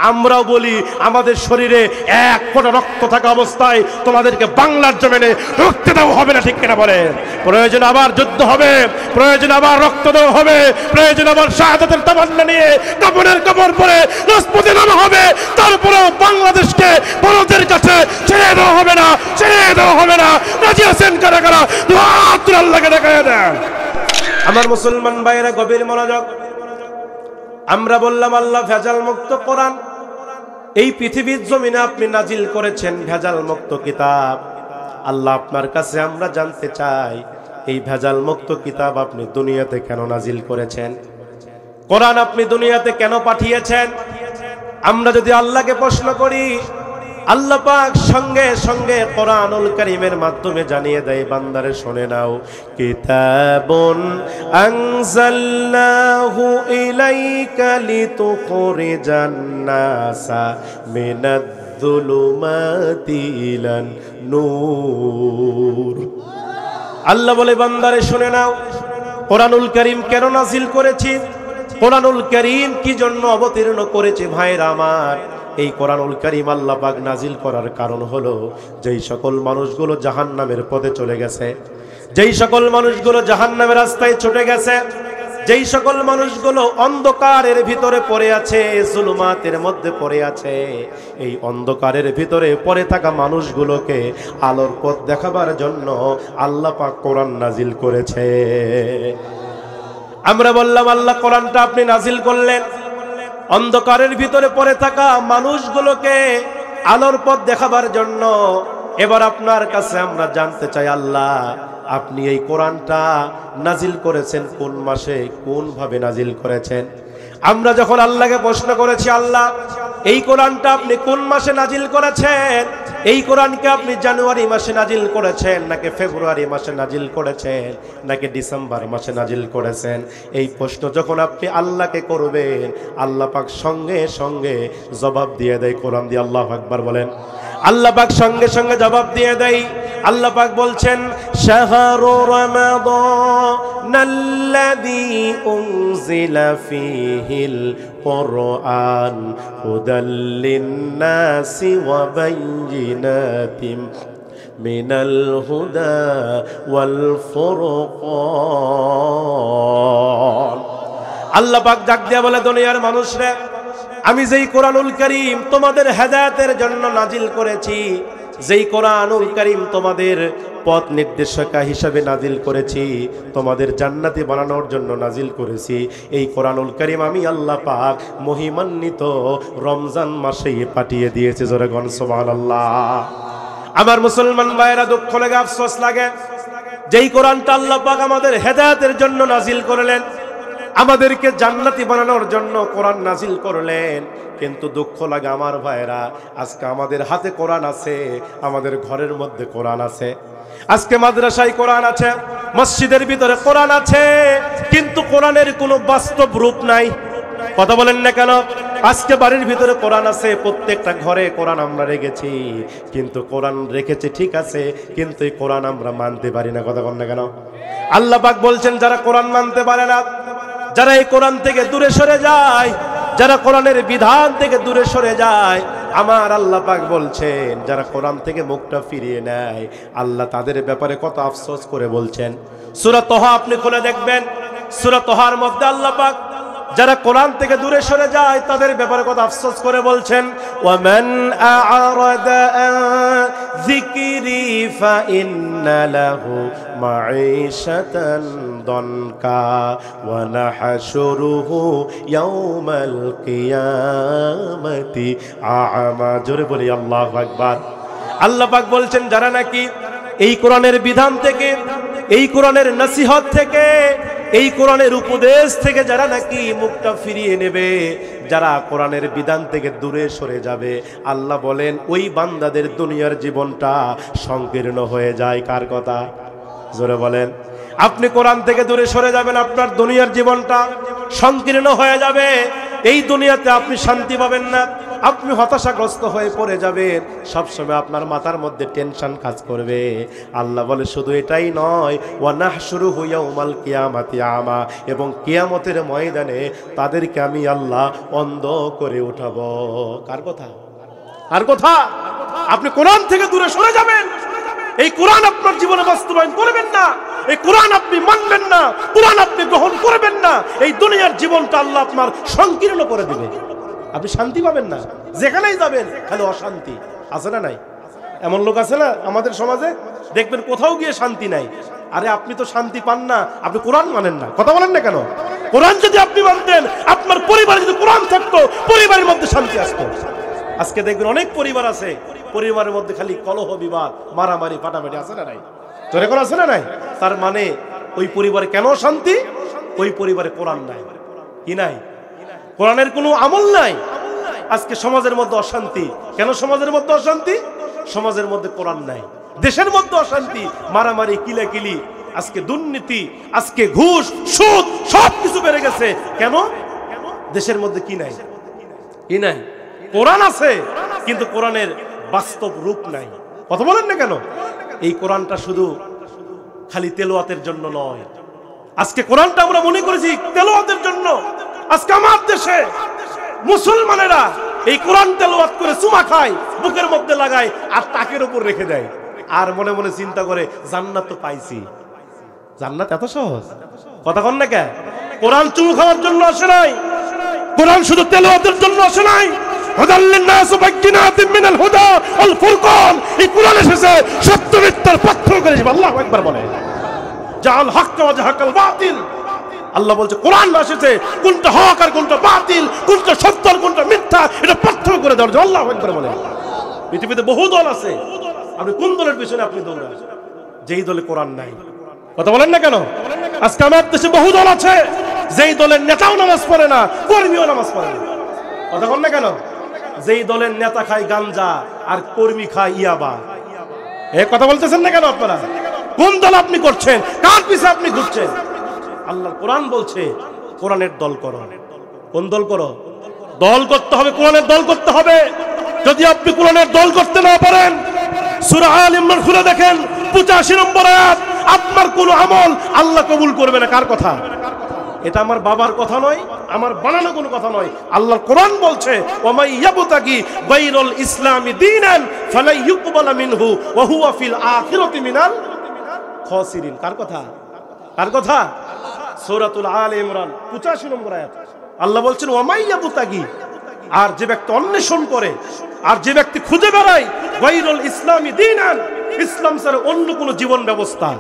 আমরাও বলি আমাদের শরীরে এক ফোঁটা রক্ত থাকা অবস্থায় তোমাদেরকে বাংলার জমিনে রক্ত দেওয়া হবে না, ঠিক কিনা বলেন? প্রয়োজন আবার যুদ্ধ হবে, প্রয়োজন আবার রক্ত দেওয়া হবে, প্রয়োজন আবার শাহাদাতের তামান্না নিয়ে কাপড়ের কাপড় পরে রাজপথে নামা হবে, তারপরেও বাংলাদেশকে বড়দের কাছে ছেড়ে দেওয়া হবে না, ছেড়ে দেওয়া হবে না। রাজি আছেন কারা কারা? হাত তুলে আল্লাহকে দেখায় দেন। আমার মুসলমান ভাইরা গভীর মনোযোগ। আমরা বললাম আল্লাহ ভেজাল মুক্ত কোরআন এই পৃথিবীর জমিনে আপনি নাজিল করেছেন, ভেজাল মুক্ত কিতাব। আল্লাহ আপনার কাছে আমরা জানতে চাই এই ভেজাল মুক্ত কিতাব আপনি দুনিয়াতে কেন নাজিল করেছেন? কোরআন আপনি দুনিয়াতে কেন পাঠিয়েছেন? আমরা যদি আল্লাহকে প্রশ্ন করি, আল্লাহ পাক সঙ্গে সঙ্গে কোরআনুল কারীমের মাধ্যমে জানিয়ে দেয়, বান্দারে শুনে নাও, কিতাবুন আনজালনাহু ইলাইকা লিতুখরিজান নাসা মিনায-যুলুমাতি ইলান নূর। আল্লাহ বলে, বান্দারে শুনে নাও, কোরআনুল কারীম কেন নাজিল করেছি, কোরআনুল কারীম কি জন্য অবতীর্ণ করেছে। ভাইরা আমার, এই কোরআনুল কারীম আল্লাহ পাক নাজিল করার কারণ হলো, যেই সকল মানুষগুলো জাহান্নামের পথে চলে গেছে, যেই সকল মানুষগুলো জাহান্নামের রাস্তায় ছুটে গেছে, যেই সকল মানুষগুলো অন্ধকারের ভিতরে পড়ে আছে, জুলুমাতের মধ্যে পড়ে আছে, এই অন্ধকারের ভিতরে পড়ে থাকা মানুষগুলোকে আলোর পথ দেখাবার জন্য আল্লাহ পাক কোরআন নাজিল করেছে। আমরা বললাম আল্লাহ কোরআনটা আপনি নাজিল করলেন অন্ধকারের ভিতরে পড়ে থাকা মানুষগুলোকে আলোর পথ দেখাবার জন্য। এবার আপনার কাছে আমরা জানতে চাই, আল্লাহ আপনি এই কোরআনটা নাজিল করেছেন কোন মাসে, কোন ভাবে নাজিল করেছেন? আমরা যখন আল্লাহকে প্রশ্ন করেছি, আল্লাহ এই কোরআনটা আপনি কোন মাসে নাজিল করেছেন, এই কোরআনকে আপনি জানুয়ারি মাসে নাজিল করেছেন, নাকি ফেব্রুয়ারি মাসে নাজিল করেছেন, নাকি ডিসেম্বর মাসে নাজিল করেছেন, এই প্রশ্ন যখন আপনি আল্লাহকে করবেন, আল্লাহ পাক সঙ্গে সঙ্গে জবাব দিয়ে দেয় কোরআন দিয়ে। আল্লাহু আকবার বলেন। আল্লাহ পাক সঙ্গে সঙ্গে জবাব দিয়ে দেয়। আল্লাহ পাক বলছেন, শাহরু রমাদানাল্লাযী উনজিলা ফীহিল কুরআন হুদাল লিন-নাসি ওয়া বায়্যিনাতিম মিনাল হুদা ওয়াল ফুরকান। আল্লাহ পাক ডাক দিয়া বলে, দুনিয়ার মানুষরা, আমি যেই কোরআনুল কারীম তোমাদের হেদায়েতের জন্য নাজিল করেছি, যেই কোরআনুল কারীম তোমাদের পথ নির্দেশিকা হিসাবে নাজিল করেছি, তোমাদের জান্নাতি বানানোর জন্য নাজিল করেছি, এই কোরআনুল কারীম আমি আল্লাহ পাক মহিমান্বিত রমজান মাসেই পাঠিয়ে দিয়েছি। জোরে গণ সুবহানাল্লাহ। আমার মুসলমান ভাইয়েরা, দুঃখ লাগে, আফসোস লাগে, যেই কোরআনটা আল্লাহ পাক আমাদের হেদায়েতের জন্য নাজিল করলেন, আমাদেরকে জান্নাতি বানানোর জন্য কোরআন নাজিল করলেন, কিন্তু দুঃখ লাগে আমার ভাইরা, আজকে আমাদের হাতে কোরআন আছে, আমাদের ঘরের মধ্যে কোরআন আছে, আজকে মাদ্রাসায় কোরআন আছে, মসজিদের ভিতরে কোরআন আছে, কিন্তু কোরআনের কোনো বাস্তব রূপ নাই। কথা বলেন না কেন? আজকে বাড়ির ভিতরে কোরআন আছে, প্রত্যেকটা ঘরে কোরআন আমরা রেখেছি, কিন্তু কোরআন রেখেছি ঠিক আছে, কিন্তু এই কোরআন আমরা মানতে পারি না। কথা বলেন না কেন? আল্লাহ পাক বলছেন, যারা কোরআন মানতে পারে না, যারা এই কোরআন থেকে দূরে সরে যায়, যারা কোরআনের বিধান থেকে দূরে সরে যায়, আমার আল্লাহ পাক বলছেন, যারা কোরআন থেকে মুখটা ফিরিয়ে নেয়, আল্লাহ তাদের ব্যাপারে কত আফসোস করে বলছেন। সূরা তাহা আপনি খুলে দেখবেন, সূরা তাহার মধ্যে আল্লাহ পাক যারা কোরআন থেকে দূরে সরে যায় তাদের ব্যাপারে কত আফসোস করে বলছেন, ওয়ামান আ'রাদা আন যিকরি ফাইন্না লাহু মাঈশাতান দনকা ওয়া নাহশুরুহু ইয়াওমাল কিয়ামাতি আ'মা। জোরে বলি আল্লাহু আকবার। আল্লাহ পাক বলছেন, যারা নাকি এই কোরআনের বিধান থেকে, এই কোরআনের নসিহত থেকে, এই কোরআনের উপদেশ থেকে যারা নাকি মুখটা ফিরিয়ে নেবে, যারা কোরআনের বিধান থেকে দূরে সরে যাবে, আল্লাহ বলেন ওই বান্দাদের দুনিয়ার জীবনটা সংকীর্ণ হয়ে যায়। কার কথা? জোরে বলেন। আপনি কোরআন থেকে দূরে সরে যাবেন, আপনার দুনিয়ার জীবনটা সংকীর্ণ হয়ে যাবে। এই দুনিয়াতে আপনি শান্তি পাবেন না, আপনি হতাশাগ্রস্ত হয়ে পড়ে যাবেন, সবসময় আপনার মাথার মধ্যে টেনশন কাজ করবে। আল্লাহ বলে শুধু এটাই নয়, ওয়া নাহশুরুহু ইয়াউমাল কিয়ামাতি আমা, এবং কিয়ামতের ময়দানে তাদেরকে আমি আল্লাহ অন্ধ করে উঠাবো। কার কথা? আর কথা? আপনি কোরআন থেকে দূরে সরে যাবেন, এই কোরআন আপনার জীবনে বাস্তবায়ন করবেন না, এই কোরআন আপনি মানবেন না, কোরআন আপনি গ্রহণ করবেন না, এই দুনিয়ার জীবনটা আল্লাহ আপনার সংকীর্ণ করে দিবে। আপনি শান্তি পাবেন না, যেখানেই যাবেন খালি অশান্তি। আছে না নাই? এমন লোক আছে না আমাদের সমাজে, দেখবেন কোথাও গিয়ে শান্তি নাই। আরে আপনি তো শান্তি পান না, আপনি কোরআন মানেন না। কথা বলেন না কেন? কোরআন যদি আপনি মানতেন, আপনার পরিবারে যদি কোরআন থাকতো, পরিবারের মধ্যে শান্তি আসতো। আজকে দেখবেন অনেক পরিবার আছে, পরিবারের মধ্যে খালি কলহ বিবাদ, মারামারি ফাটাফাটি। আছে না নাই? জোরে করে আছে না নাই? তার মানে ওই পরিবারে কেন শান্তি? ওই পরিবারে কোরআন নাই। কি নাই? কোরআনের কোনো আমল নাই। আজকে সমাজের মধ্যে অশান্তি। কেন সমাজের মধ্যে অশান্তি? সমাজের মধ্যে কোরআন নাই। দেশের মধ্যে অশান্তি, মারামারি, কিলাকিলি, আজকে দুর্নীতি, আজকে ঘুষ, সুদ, সবকিছু বেড়ে গেছে। কেন? দেশের মধ্যে কি নাই? কি নাই? কোরআন আছে, কিন্তু কোরআনের বাস্তব রূপ নাই। কথা বলেন না কেন? এই কোরআনটা শুধু খালি তেলাওয়াতের জন্য নয়। আজকে কোরআনটা আমরা মনে করেছি তেলাওয়াতের জন্য। আজকে আমার দেশে মুসলমানেরা এই কোরআন তেলাওয়াত করে চুমা খায়, বুকের মধ্যে লাগায় আর তাকের উপর রেখে দেয়, আর মনে মনে চিন্তা করে জান্নাত তো পাইছি। জান্নাত এত সহজ? কথা কন না কেন? কোরআন চুমু খাওয়ার জন্য আসে নাই, কোরআন শুধু তেলাওয়াতের জন্য আসে নাই। হুদাল লিন-নাস ওয়া বাইয়িনাতিন মিনাল হুদা ওয়াল ফুরকান, এই কোরআন এসেছে সত্য মিথ্যার পার্থক্য করে। আল্লাহু আকবার বলে। জাআল হক ওয়া জাহাকাল বাতিল। আল্লাহ বলছে কোরআন এসেছে কোনটা হক আর কোনটা বাতিল, কোনটা সত্য আর কোনটা মিথ্যা, এটা পার্থক্য করে দেওয়ার জন্য। আল্লাহু আকবার বলে। পৃথিবীতে বহু দল আছে, আপনি কোন দলের পিছনে আপনি দৌড়ান? যেই দলে কোরআন নাই। কথা বলেন না কেন? আজকে আমার দেশে বহু দল আছে, যেই দলের নেতাও নামাজ পড়ে না, কর্মীও নামাজ পড়ে না। কথা বলেন না কেন? যেই দলের নেতা খায় গাঞ্জা আর কর্মী খায় ইয়াবা। এই কথা বলতেছেন না কেন আপনারা? কোন দল আপনি করছেন? কার পিছে আপনি ঘুরছেন? আল্লাহর কোরআন বলছে কোরআনের দল করো। কোন দল করো? দল করতে হবে, কোরআনের দল করতে হবে। যদি আপনি কোরআনের দল করতে না পারেন, সূরা আল ইমরান খুলে দেখেন 85 নম্বর আয়াত। আপনার কোন আমল আল্লাহ কবুল করবে না। কার কথা? এটা আমার বাবার কথা নয়, আমার বানানো কোনো কথা নয়। আল্লাহর কোরআন বলছে ওয়ামাই ইয়াবতাগি গায়রুল ইসলামি দীনান ফালা ইউকবালা মিনহু ওয়া হুয়া ফিল আখিরাতি মিনাল খাসিরিন। কার কথা? কার কথা? সূরাতুল আল ইমরান 85 নম্বর আয়াত। আল্লাহ বলছেন ওয়ামাই ইয়াবতাগি, আর যে ব্যক্তি অন্বেষণ করে, আর যে ব্যক্তি খুঁজে বেড়ায় গায়রুল ইসলামি দীনান, ইসলাম ছাড়া অন্য কোনো জীবন ব্যবস্থা,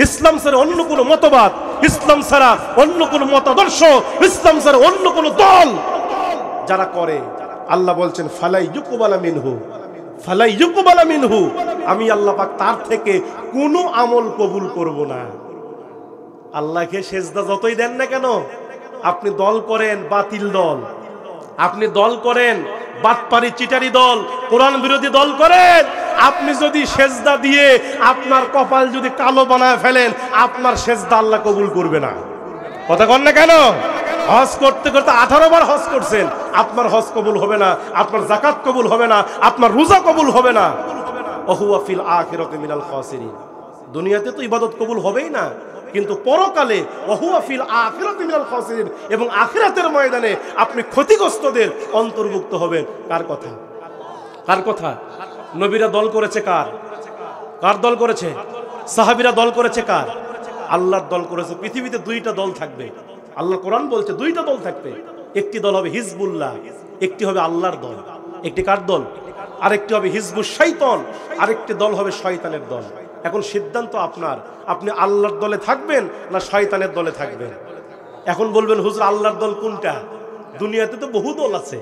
ইসলাম ছাড়া অন্য কোনো মতবাদ, ইসলাম ছাড়া অন্য কোনো মতাদর্শ, ইসলাম ছাড়া অন্য কোনো দল যারা করে, আল্লাহ বলছেন ফালাই ইউকবালা মিনহু, ফালাই ইউকবালা মিনহু, আমি আল্লাহ পাক তার থেকে কোনো আমল কবুল করব না। আল্লাহকে সেজদা যতই দেন না কেন, আপনি দল করেন বাতিল দল, আপনি দল করেন বাটপারি চিটারি দল, কোরআন বিরোধী দল করেন, আপনি যদি সেজদা দিয়ে আপনার কপাল যদি কালো বানায় ফেলেন, আপনার সেজদা আল্লাহ কবুল করবে না। কথা কন না কেন? হজ করতে করতে 18 বার হজ করছেন, আপনার হজ কবুল হবে না, আপনার যাকাত কবুল হবে না, আপনার রোজা কবুল হবে না। ওহুয়া ফিল আখিরাতি মিনাল খাসিরিন। দুনিয়াতে তো ইবাদত কবুল হবেই না, কিন্তু পরকালে ওহুয়া ফিল আখিরাতি মিনাল খাসিরিন, এবং আখিরাতের ময়দানে আপনি ক্ষতিগ্রস্তদের অন্তর্ভুক্ত হবেন। কার কথা? কার কথা? নবীরা দল করেছে কার? কার দল করেছে? সাহাবীরা দল করেছে কার? আল্লাহর দল করেছে। পৃথিবীতে দুইটা দল থাকবে, আল্লাহ কোরআন বলছে দুইটা দল থাকবে। একটি দল হবে হিজবুল্লাহ, একটি হবে আল্লাহর দল। একটি কার দল? আরেকটি হবে হিজবুশ শাইতান, আরেকটি দল হবে শয়তানের দল। এখন সিদ্ধান্ত আপনার, আপনি আল্লাহর দলে থাকবেন না শয়তানের দলে থাকবেন। এখন বলবেন হুজুর আল্লাহর দল কোনটা? দুনিয়াতে তো বহু দল আছে,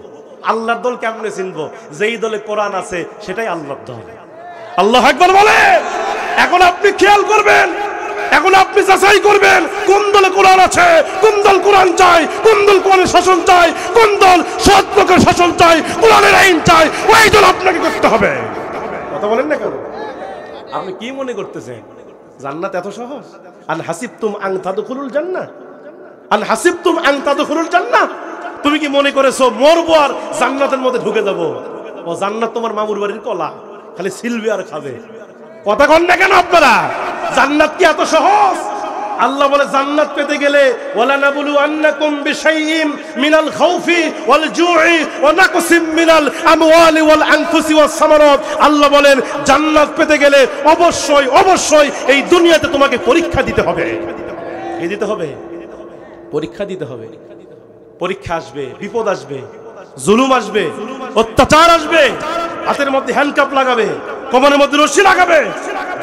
আল্লাহর দল কেমনে চিনবো? যেই দলে কোরআন আছে সেটাই আল্লাহর দল। আল্লাহু আকবার বলে। এখন আপনি খেয়াল করবেন, এখন আপনি যাচাই করবেন কোন দলে কোরআন আছে, কোন দল কোরআন চায়, কোন দল কোরআনের শাসন চায়, কোন দল সৎ লোকের শাসন চায়, কোরআনের আইন চায়, ওই দল আপনাকে করতে হবে। কথা বলেন না কেন? আপনি কি মনে করতেছেন জান্নাত এত সহজ? আন হাসিবতুম আন তাদখুলুল জান্নাহ, আন হাসিবতুম আন তাদখুলুল জান্নাহ, তুমি কি মনে করেছো মরবো আর জান্নাতের মধ্যে ঢুকে যাবো? ও জান্নাত তোমার মামুর বাড়ির কলা, খালি সিলবে আর খাবে। কথা কন না কেন আপনারা? জান্নাত কি এত সহজ? আল্লাহ বলে জান্নাত পেতে গেলে ওয়ালা নাবলু আন্নাকুম বিশাইইম মিনাল খাউফি ওয়াল জুই ওয়া নাকসিম মিনাল আমওয়ালি ওয়াল আনফুসি ওয়াস সামারাত। আল্লাহ বলেন জান্নাত পেতে গেলে অবশ্যই অবশ্যই এই দুনিয়াতে তোমাকে পরীক্ষা দিতে হবে। কি দিতে হবে? পরীক্ষা দিতে হবে। পরীক্ষা আসবে, বিপদ আসবে, জুলুম আসবে, অত্যাচার আসবে, হাতের মধ্যে হ্যান্ডকাপ লাগাবে, কোমরের মধ্যে রশি লাগাবে,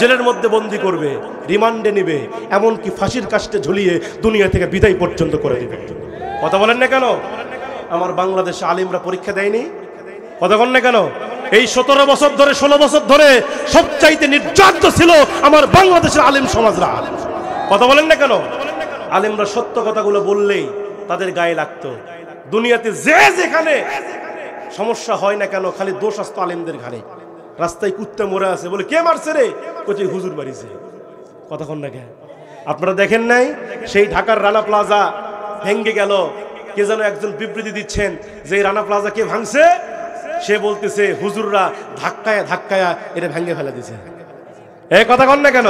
জেলের মধ্যে বন্দী করবে, রিমান্ডে নিবে, এমনকি ফাঁসির কাস্টে ঝুলিয়ে দুনিয়া থেকে বিদায় পর্যন্ত করে দিবে। কথা বলেন না কেন? আমার বাংলাদেশে আলিমরা পরীক্ষা দেয়নি? কথা বলেন না কেন? এই 17 বছর ধরে 16 বছর ধরে সবচাইতে নির্যাতিত ছিল আমার বাংলাদেশের আলিম সমাজরা। কথা বলেন না কেন? আলিমরা সত্য কথাগুলো বললেই তাদের গায়ে লাগতো। দুনিয়াতে যে যেখানে সমস্যা হয় না কেন খালি দোষ আসতো আলিমদের ঘাড়ে। রাস্তায় কুত্তা মরে আছে, বলে কে মারছে রে? কোচে হুজুর মারিছে। কতক্ষণ না কেন? আপনারা দেখেন নাই সেই ঢাকার রানা প্লাজা ভেঙে গেল, কে যেন একজন বিবৃতি দিচ্ছেন যে রানা প্লাজা কে ভাঙছে, সে বলতেছে হুজুররা ধাক্কায়া ধাক্কায়া এটা ভেঙে ফেলে দিছে। এই কথা কন না কেন?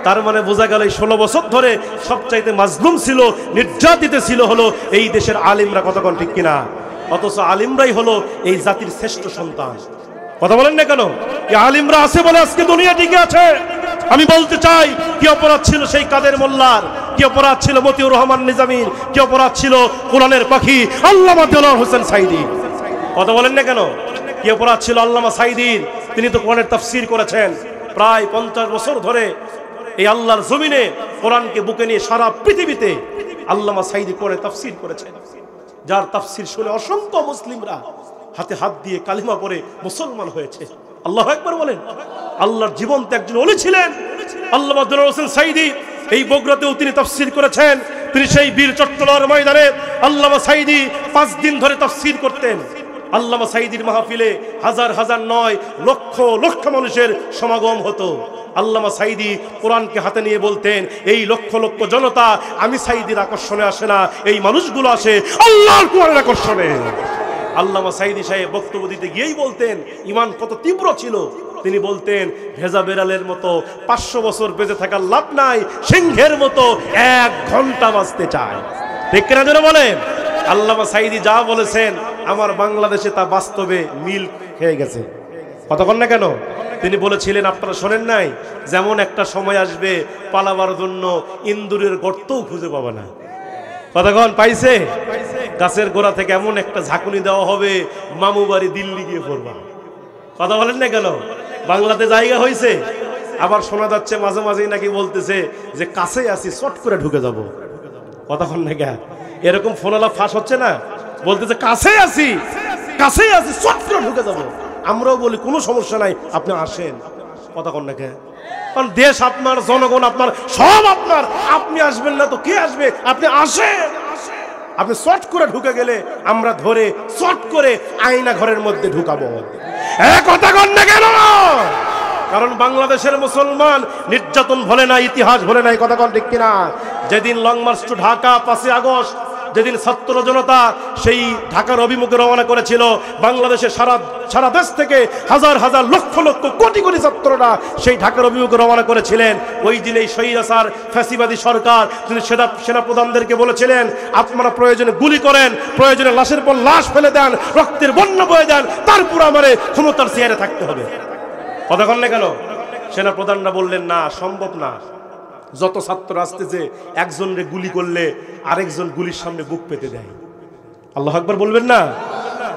তার মানে বোঝা গেল এই 16 বছর ধরে সবচাইতে মাজলুম ছিল, নির্যাতিত ছিল হলো এই দেশের আলিমরা। কতক্ষণ ঠিক কিনা? অথচ আলিমরাই হলো এই জাতির শ্রেষ্ঠ সন্তান। কথা বলেন না কেন? এই আলিমরা আছে বলে আজকে দুনিয়া টিকে আছে। আমি বলতে চাই কি অপরাধ ছিল সেই কাদের মোল্লার, কি অপরাধ ছিল মতিউর রহমান নিজামীর, কি অপরাধ ছিল কোরআনের পাখি আল্লামা দেলোয়ার হোসেন সাঈদী। কথা বলেন না কেন? কি অপরাধ ছিল আল্লামা সাঈদীর? তিনি তো কোরআনের তাফসীর করেছেন প্রায় 50 বছর ধরে এই আল্লাহর জমিনে কোরআনকে বুকে নিয়ে সারা পৃথিবীতে আল্লামা সাঈদী কোরআনের তাফসীর করেছেন, যার তাফসীর শুনে অসংখ্য মুসলিমরা হাতে হাত দিয়ে কালিমা পড়ে মুসলমান হয়েছে। আল্লাহু আকবার বলেন। আল্লাহর জীবন্ত একজন ওলি ছিলেন আল্লামা দেলোয়ার হোসেন সাঈদী। এই বগুড়াতেও তিনি তাফসীর করেছেন। তিনি সেই বীর চট্টলার ময়দানে আল্লামা সাঈদী 5 দিন ধরে তাফসীর করতেন। আল্লামা সাঈদীর মাহফিলে হাজার হাজার নয় লক্ষ লক্ষ মানুষের সমাগম হতো। আল্লামা সাঈদী কোরআনকে হাতে নিয়ে বলতেন, এই লক্ষ লক্ষ জনতা আমি সাঈদীর আকর্ষণে আসে না, এই মানুষগুলো আসে আল্লাহর কোরআনের আকর্ষণে। আল্লামা সাঈদী সাহেব বক্তব্য দিতে গিয়েই বলতেন ইমান কত তীব্র ছিল। তিনি বলতেন ভেজা বেড়ালের মতো 500 বছর বেঁচে থাকার লাভ নাই, সিংহের মতো 1 ঘন্টা বাঁচতে চায়। ঠিক কিনা যেন বলেন? আল্লামা সাঈদী যা বলেছেন আমার বাংলাদেশে তা বাস্তবে মিল খেয়ে গেছে। কতক্ষণ না কেন? তিনি বলেছিলেন, আপনারা শোনেন নাই, যেমন একটা সময় আসবে পালাবার জন্য ইন্দুরের গর্তও খুঁজে পাবে না। কতক্ষণ পাইছে? গাছের গোড়া থেকে এমন একটা ঝাঁকুনি দেওয়া হবে মামু বাড়ি দিল্লি গিয়ে পড়বা। কথা বলেন না কেন? বাংলাতে জায়গা হয়েছে। আবার শোনা যাচ্ছে মাঝে মাঝেই নাকি বলতেছে যে কাছে আসি শর্ট করে ঢুকে যাব। কতক্ষণ না কেন? এরকম ফোনালা ফাঁস হচ্ছে না, বলতেছে কাছে আসি শর্ট করে ঢুকে যাব। আমরাও বলি কোনো সমস্যা নাই, আপনি আসেন। কতক্ষণ না কেন? কারণ দেশ আপনার, জনগণ আপনার, সব আপনার। আপনি আসবেন না তো কে আসবে? আপনি আসেন। আপনি শর্ট করে ঢুকে গেলে আমরা ধরে শর্ট করে আয়না ঘরের মধ্যে ঢুকাবো। কথা কন না কেন? কারণ বাংলাদেশের মুসলমান নির্যাতন ভোলে না, ইতিহাস ভোলে নাই। কথা কন ঠিক কিনা? যেদিন long march to Dhaka 5 August, যেদিন ছাত্র জনতা সেই ঢাকার অভিমুখে রওনা করেছিল, বাংলাদেশের সারা দেশ থেকে হাজার হাজার লক্ষ লক্ষ কোটি কোটি ছাত্ররা সেই ঢাকার অভিমুখে রওনা করেছিলেন। ওই দিন এই স্বৈরাচার ফ্যাসিবাদী সরকার তিনি সেনাপ্রধানদেরকে বলেছিলেন, আপনারা প্রয়োজনে গুলি করেন, প্রয়োজনে লাশের পর লাশ ফেলে দেন, রক্তের বন্যা বয়ে দেন, তারপর আমারে ক্ষমতার চেয়ারে থাকতে হবে। কতক্ষণ না কেন? সেনাপ্রধানরা বললেন না, সম্ভব না। যত ছাত্র আসতেছে একজনরে গুলি করলে আরেকজন গুলির সামনে বুক পেতে দেয়। আল্লাহু আকবার বলবেন না?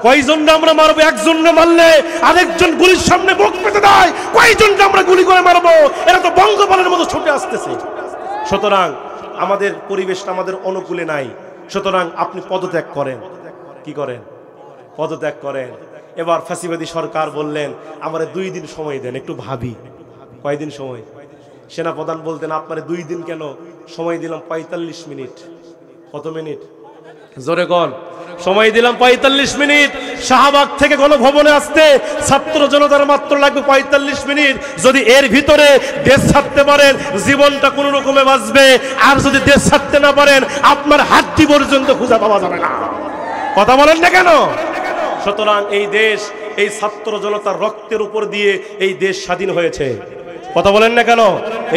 কয়জনটা আমরা মারবো? একজনরে মারলে আরেকজন গুলির সামনে বুক পেতে দেয়। কয়জনটা আমরা গুলি করে মারবো? এরা তো বঙ্গপালের মতো ছুটে আসতেছে। সুতরাং আমাদের পরিবেশটা আমাদের অনুকূলে নাই। সুতরাং আপনি পদত্যাগ করেন। কি করেন? পদত্যাগ করেন। এবার ফ্যাসিবাদী সরকার বললেন আমারে 2 দিন সময় দেন, একটু ভাবি। কয়দিন সময়? সেনাপ্রধান বলতেন আপনারে 2 দিন কেন? সময় দিলাম 45 মিনিট। কত মিনিট? জোরে কোন? সময় দিলাম 45 মিনিট। শাহবাগ থেকে গণভবনে আসতে ছাত্র জনতার মাত্র লাগবে 45 মিনিট। যদি এর ভিতরে দেশ ছাড়তে পারেন জীবনটা কোনো রকমে বাঁচবে, আর যদি দেশ ছাড়তে না পারেন আপনার হাড্ডি পর্যন্ত খুঁজে পাওয়া যাবে না। কথা বলেন না কেন? সুতরাং এই দেশ এই ছাত্র জনতার রক্তের উপর দিয়ে এই দেশ স্বাধীন হয়েছে। কথা বলেন না কেন?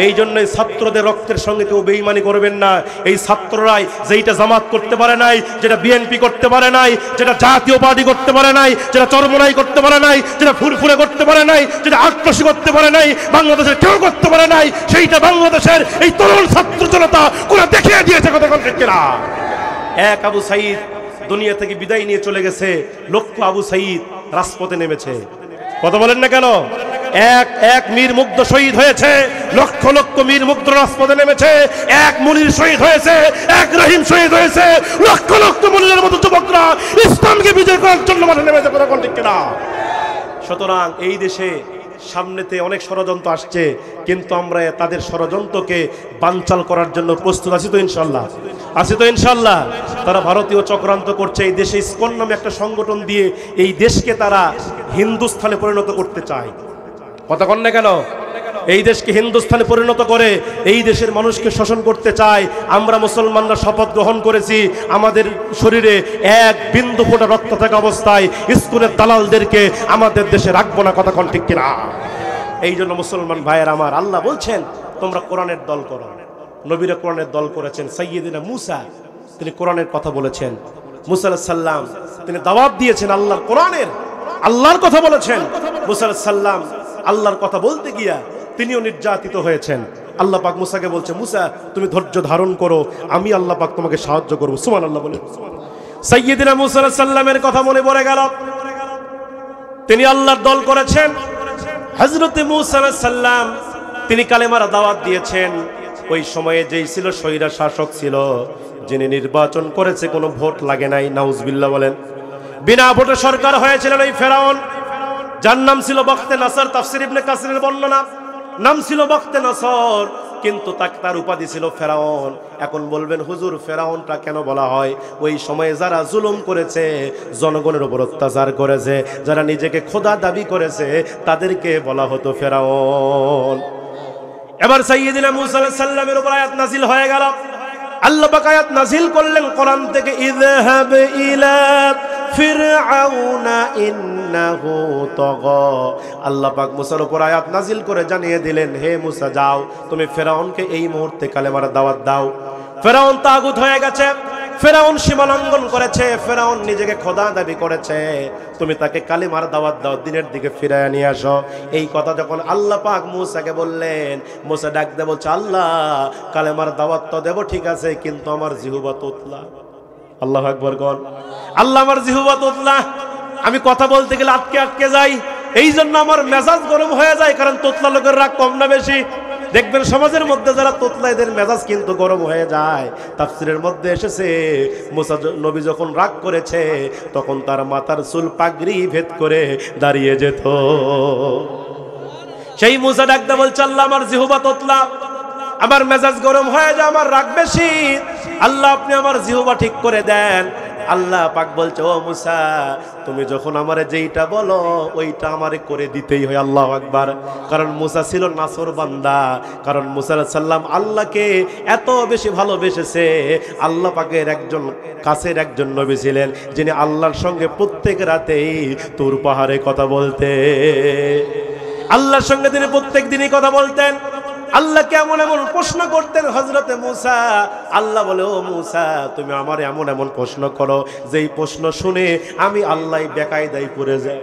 এই জন্যই ছাত্রদের রক্তের সঙ্গে কেউ বেঈমানি করবেন না। এই ছাত্ররাই যেটা জামাত করতে পারে নাই, যেটা বিএনপি করতে পারে নাই, যেটা জাতীয় পার্টি করতে পারে নাই, যেটা চরমনাই করতে পারে নাই, যেটা ফুরফুরে করতে পারে নাই, যেটা আট্রাসি করতে পারে নাই, বাংলাদেশের কেউ করতে পারে নাই, সেইটা বাংলাদেশের এই তরুণ ছাত্র জনতা করে দেখিয়ে দিয়েছে। কথা বলেন ঠিক কিনা? এক আবু সাঈদ দুনিয়া থেকে বিদায় নিয়ে চলে গেছে, লক্ষ আবু সাঈদ রাজপথে নেমেছে। কথা বলেন না কেন? এক মীর মুগ্ধ শহীদ হয়েছে, লক্ষ লক্ষ মীর মুগ্ধ রাজপথে নেমেছে। এক মুনির শহীদ হয়েছে, এক রহিম শহীদ হয়েছে, লক্ষ লক্ষ মুনিরের মতো যুবকরা ইসলামকে বিজয় করার জন্য মাঠে নেমেছে। কথা বলেন ঠিক কিনা? সুতরাং এই দেশে সামনেতে অনেক ষড়যন্ত্র আসছে, কিন্তু আমরা তাদের ষড়যন্ত্রকে বানচাল করার জন্য প্রস্তুত আছি তো ইনশাল্লাহ? আছি তো ইনশাল্লাহ? তারা ভারতীয় চক্রান্ত করছে, এই দেশে ইসকন নামে একটা সংগঠন দিয়ে এই দেশকে তারা হিন্দুস্থানে পরিণত করতে চায়। কথা কন না কেন? এই দেশকে হিন্দুস্থানে পরিণত করে এই দেশের মানুষকে শোষণ করতে চায়। আমরা মুসলমানরা শপথ গ্রহণ করেছি, আমাদের শরীরে এক বিন্দু ফোঁটা রক্ত থাকা অবস্থায় ইসকনের দালালদেরকে আমাদের দেশে রাখবো না। কথা কন ঠিক কিনা? এই জন্য মুসলমান ভাইয়ের আমার, আল্লাহ বলছেন তোমরা কোরআনের দল করো। নবীরা কোরআনের দল করেছেন। সাইয়্যিদিনা মুসা তিনি কোরআনের কথা বলেছেন। মুসা আলাইহিস সালাম তিনি দাওয়াত দিয়েছেন আল্লাহর কোরআনের, আল্লাহর কথা বলেছেন। মুসা আলাইহিস সালাম আল্লাহর কথা বলতে গিয়া তিনিও নির্যাতিত হয়েছেন। আল্লাহ পাক মুসাকে বলছে, মুসা তুমি ধৈর্য ধারণ করো, আমি আল্লাহ পাক তোমাকে সাহায্য করবো। সুবহানাল্লাহ বলে সাইয়্যিদিনা মুসা আলাইহিস সালামের কথা মনে পড়ে গেল। তিনি আল্লাহর দল করেছেন। হযরতে মুসা আলাইহিস সালাম তিনি কালেমার দাওয়াত দিয়েছেন। ওই সময়ে যেই ছিল স্বৈরা শাসক ছিল, যিনি নির্বাচন করেছে কোনো ভোট লাগে নাই, নাউজুবিল্লাহ বলেন। বিনা ভোটে সরকার হয়েছিলেন ওই ফেরাউন, যার নাম ছিল বখতে নাসর। তাফসীর ইবনে কাসিরের বর্ণনা, নাম ছিল বখতে নাসর, কিন্তু তার উপাধি ছিল ফেরাউন। এখন বলবেন হুজুর ফেরাউনটা কেন বলা হয়? ওই সময়ে যারা জুলুম করেছে, জনগণের উপর অত্যাচার করেছে, যারা নিজেকে খোদা দাবি করেছে, তাদেরকে বলা হতো ফেরাউন। এবার সাইয়্যিদিনা মুসা আলাইহিস সালামের উপর আয়াত নাজিল হয়ে গেল। আল্লাহ পাক আয়াত নাজিল করলেন কোরআন থেকে, ইযহাব ইলা ফিরআউনা ইন্নাহু তাগা। আল্লাহ পাক মুসার উপর আয়াত নাজিল করে জানিয়ে দিলেন, হে মুসা যাও, তুমি ফেরাউনকে এই মুহূর্তে কালেমার দাওয়াত দাও। ফেরাউন তাগুত হয়ে গেছে, ফেরাউন সীমা লঙ্ঘন করেছে, ফেরাউন নিজেকে খোদা দাবি করেছে। তুমি তাকে কালেমার দাওয়াত দাও, দিনের দিকে ফিরায় নিয়ে আসো। এই কথা যখন আল্লাহ পাক মুসাকে বললেন, মুসা ডাক দিয়ে বলছে, আল্লাহ কালেমার দাওয়াত তো দেব ঠিক আছে, কিন্তু আমার জিহ্বা তোতলা। আল্লাহু আকবার বল। আল্লাহ আমার জিহ্বা তোতলা, আমি কথা বলতে গেলে আটকে আটকে যাই, এই জন্য আমার মেজাজ গরম হয়ে যায়। কারণ তোতলা লোকের রাগ কম না বেশি? দেখবেন সমাজের মধ্যে যারা তোতলা এদের মেজাজ কিন্তু গরম হয়ে যায়। তাফসীরের মধ্যে এসেছে মুসা নবী যখন রাগ করেছে তখন তার মাথার চুল পাগড়ি ভেদ করে দাঁড়িয়ে যেত। সেই মুসা ডাকতে বলছে, আল্লাহ আমার জিহ্বা তোতলা, আমার মেজাজ গরম হয়ে যায়, আমার রাগ বেশি, আল্লাহ আপনি আমার জিহ্বা ঠিক করে দেন। আল্লাহ পাক বলছে, ও মুসা তুমি যখন আমারে যেইটা বলো ওইটা আমারে করে দিতেই হয়। আল্লাহু আকবার। কারণ মুসা ছিল নাসর বান্দা, কারণ মুসা আলাইহিস সালাম আল্লাহকে এত বেশি ভালোবেসেছে। আল্লাহ পাকের একজন কাছের একজন নবী ছিলেন, যিনি আল্লাহর সঙ্গে প্রত্যেক রাতেই তুর পাহাড়ে কথা বলতে, আল্লাহর সঙ্গে তিনি প্রত্যেক দিনই কথা বলতেন। আল্লাহ কেমন এমন প্রশ্ন করতেন হযরতে মুসা। আল্লাহ বলে, ও মুসা তুমি আমার এমন এমন প্রশ্ন করো যেই প্রশ্ন শুনে আমি আল্লাহ বেকায়দায় পড়ে যাই।